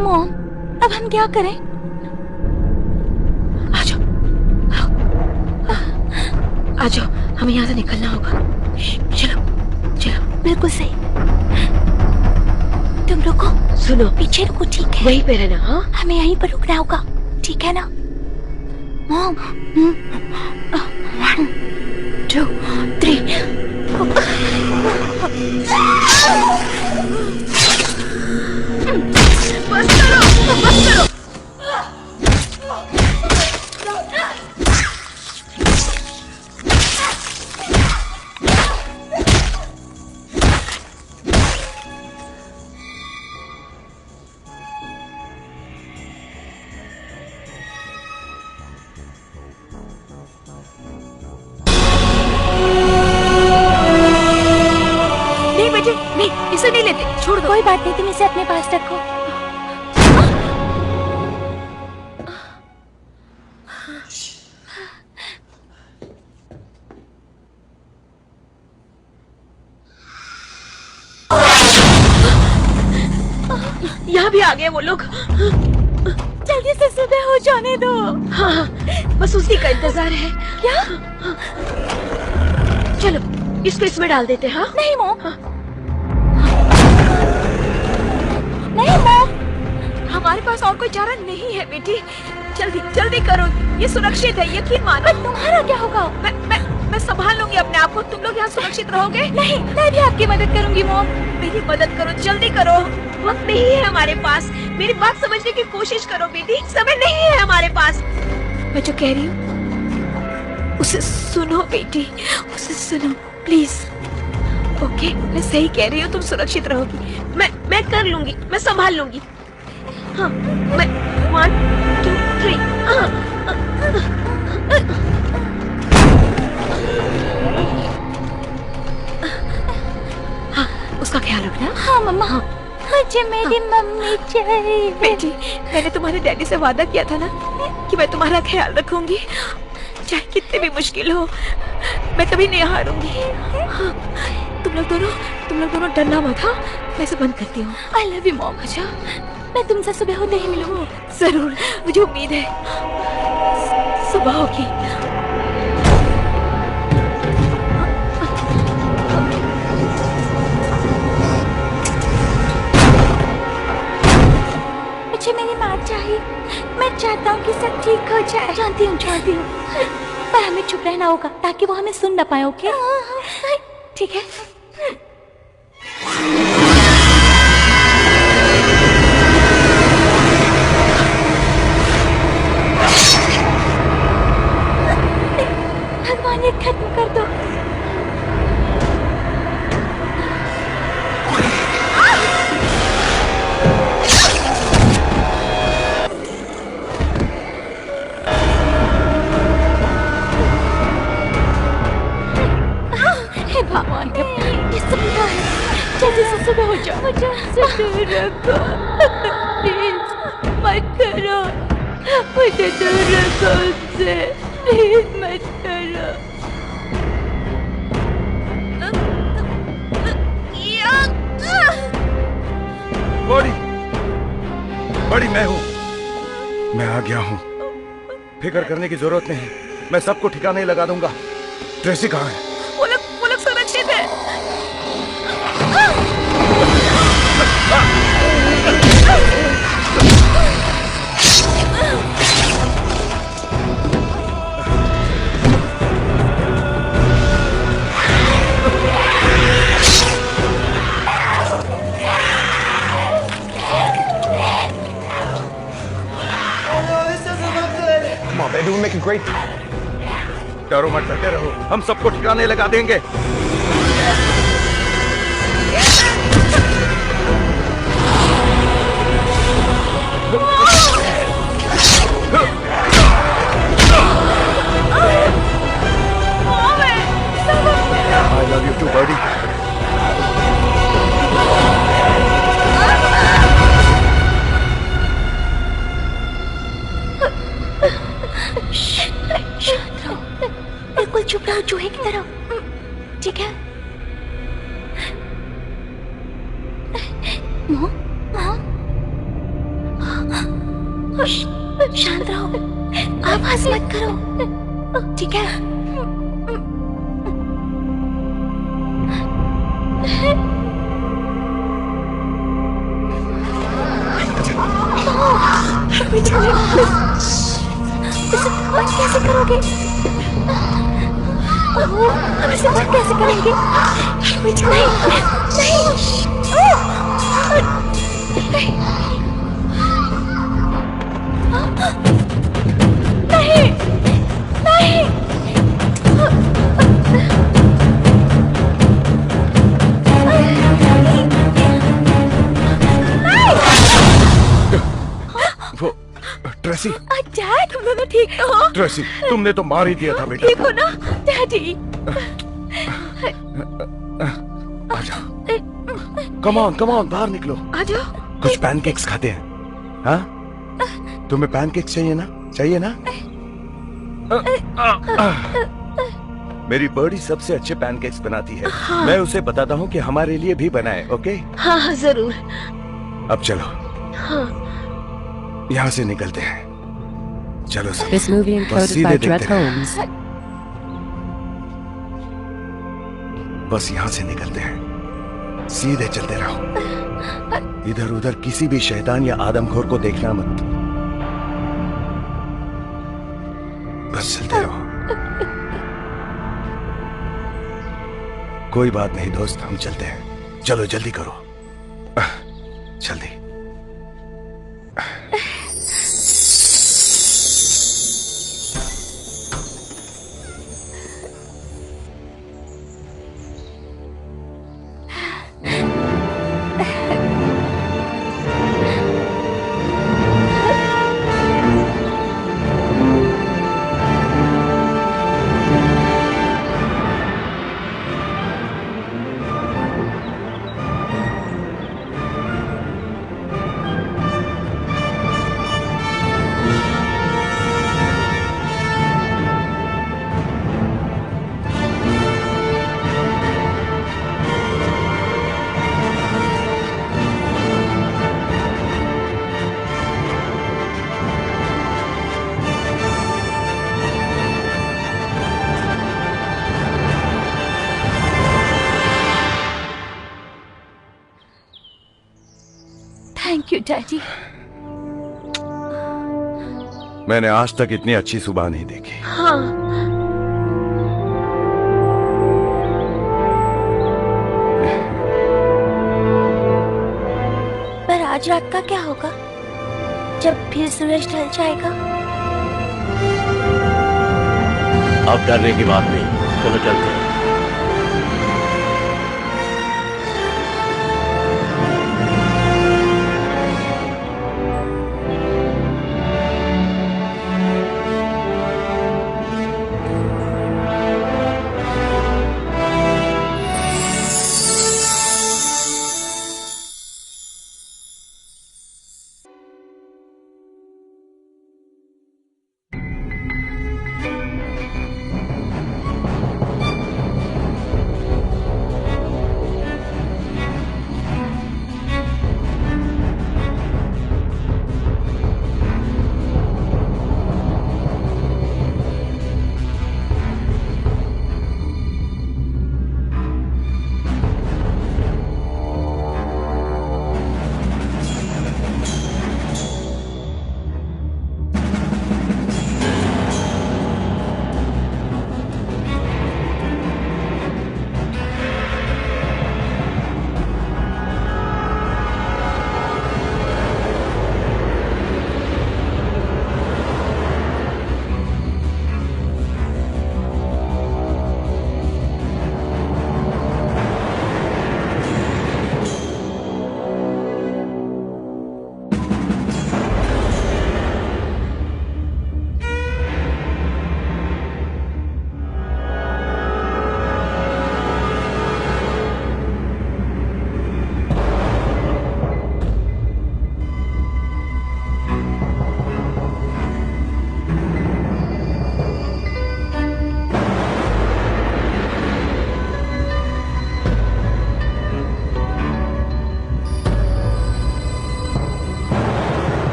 Speaker 9: मॉम अब हम क्या करें?
Speaker 6: आ जाओ, हमें यहाँ से निकलना होगा। चलो चलो।
Speaker 9: बिल्कुल सही। तुम रुको।
Speaker 6: सुनो,
Speaker 9: पीछे रुको, ठीक है?
Speaker 6: वहीं पे रहना। हाँ
Speaker 9: हमें यहीं पर रुकना होगा, ठीक है ना? मॉम 1 2 3।
Speaker 10: बस करो।
Speaker 6: नहीं बेटे, नहीं इसे नहीं लेते, छोड़ दो।
Speaker 9: कोई बात नहीं, तुम इसे अपने पास रखो।
Speaker 6: यहाँ भी आ गए वो लोग।
Speaker 9: जल्दी से सुबह हो जाने दो।
Speaker 6: हाँ बस उसी का इंतजार है।
Speaker 9: क्या?
Speaker 6: चलो इसको इसमें डाल देते हैं। हाँ
Speaker 9: नहीं मॉम, नहीं मॉम,
Speaker 6: हमारे पास और कोई चारा नहीं है बेटी। जल्दी जल्दी करो, ये सुरक्षित है, यकीन मानो।
Speaker 9: तुम्हारा क्या होगा?
Speaker 6: मैं संभाल लूंगी अपने आप को। तुम लोग यहाँ सुरक्षित रहोगे।
Speaker 9: नहीं, मैं भी आपकी मदद करूंगी मॉम।
Speaker 6: मेरी मदद करो, जल्दी करो, वक्त नहीं है हमारे पास। मेरी बात समझने की कोशिश करो बेटी, समय नहीं है हमारे पास। मैं जो कह रही हूँ उसे सुनो बेटी, उसे सुनो प्लीज। ओके मैं सही कह रही हूँ, तुम सुरक्षित रहोगी। मैं कर लूंगी, मैं संभाल लूंगी। हाँ, मैं 1 2 3 हाँ, उसका ख्याल रखना।
Speaker 9: हाँ मम्मा। हाँ। मुझे मेरी मम्मी चाहिए।
Speaker 6: बेटी, मैंने तुम्हारे डैडी से वादा किया था ना कि मैं तुम्हारा ख्याल रखूंगी, चाहे कितनी भी मुश्किल हो, मैं कभी नहीं हारूंगी। हाँ, तुम लोग दोनों डरना मत। हाँ, मैं इसे बंद करती हूँ।
Speaker 9: I love you mom. अच्छा, मैं तुमसे सुबह होते ही मिलूंगी।
Speaker 6: जरूर, मुझे उम्मीद है सुबह होगी।
Speaker 9: मुझे मेरी माँ चाहिए। मैं चाहता हूँ कि सब ठीक हो जाए। जानती हूँ पर हमें चुप रहना होगा ताकि वो हमें सुन ना पाए। ओके? ठीक है। भगवान, ये खत्म कर दो। हे भगवान, ये सब क्या है? जल्दी से सुबह हो जाओ। मुझे दूर रखो, प्लीज मत करो। मुझे दूर रखो उससे, प्लीज मत करो।
Speaker 8: बड़ी मैं हूँ। मैं आ गया हूँ। फिक्र करने की जरूरत नहीं, मैं सबको ठिकाने लगा दूंगा। ट्रेसी कहाँ है?
Speaker 6: वो लोग सुरक्षित है।
Speaker 8: Baby, we'll make a great... डरो मत, डरते रहो, हम सबको ठिकाने लगा देंगे। I love you too, Birdie.
Speaker 9: बिल्कुल चुप रहो, चूहे की तरह। ठीक है? शांत रहो, आवाज मत करो। ठीक है? कैसे करोगे? हम इसे बंद कैसे करेंगे? नहीं, नहीं, नहीं,
Speaker 8: वो ट्रेसी।
Speaker 6: डैड, तुम दोनों ठीक हो?
Speaker 8: ट्रेसी, तुमने तो मार ही दिया था बेटा।
Speaker 6: ठीक हो ना डैडी?
Speaker 8: आजा, कम ऑन, बाहर निकलो।
Speaker 6: आजा।
Speaker 8: कुछ पैनकेक्स खाते हैं। हाँ, तुम्हें पैनकेक्स चाहिए ना? मेरी बर्डी सबसे अच्छे पैनकेक्स बनाती है। हाँ। मैं उसे बताता हूँ कि हमारे लिए भी बनाए। ओके?
Speaker 6: हाँ, जरूर।
Speaker 8: अब चलो।
Speaker 6: हाँ।
Speaker 8: यहाँ से निकलते हैं। चलो सब।
Speaker 1: This movie encoded by Dred Holmes.
Speaker 8: बस यहाँ से निकलते हैं। सीधे चलते रहो। इधर उधर किसी भी शैतान या आदमखोर को देखना मत। बस चलते रहो। कोई बात नहीं दोस्त, हम चलते हैं। चलो जल्दी करो, जल्दी।
Speaker 9: Thank you daddy.
Speaker 8: मैंने आज तक इतनी अच्छी सुबह नहीं देखी।
Speaker 6: हाँ।
Speaker 9: पर आज रात का क्या होगा जब फिर सूरज ढल जाएगा?
Speaker 2: अब डरने की बात नहीं, चलो चलते हैं।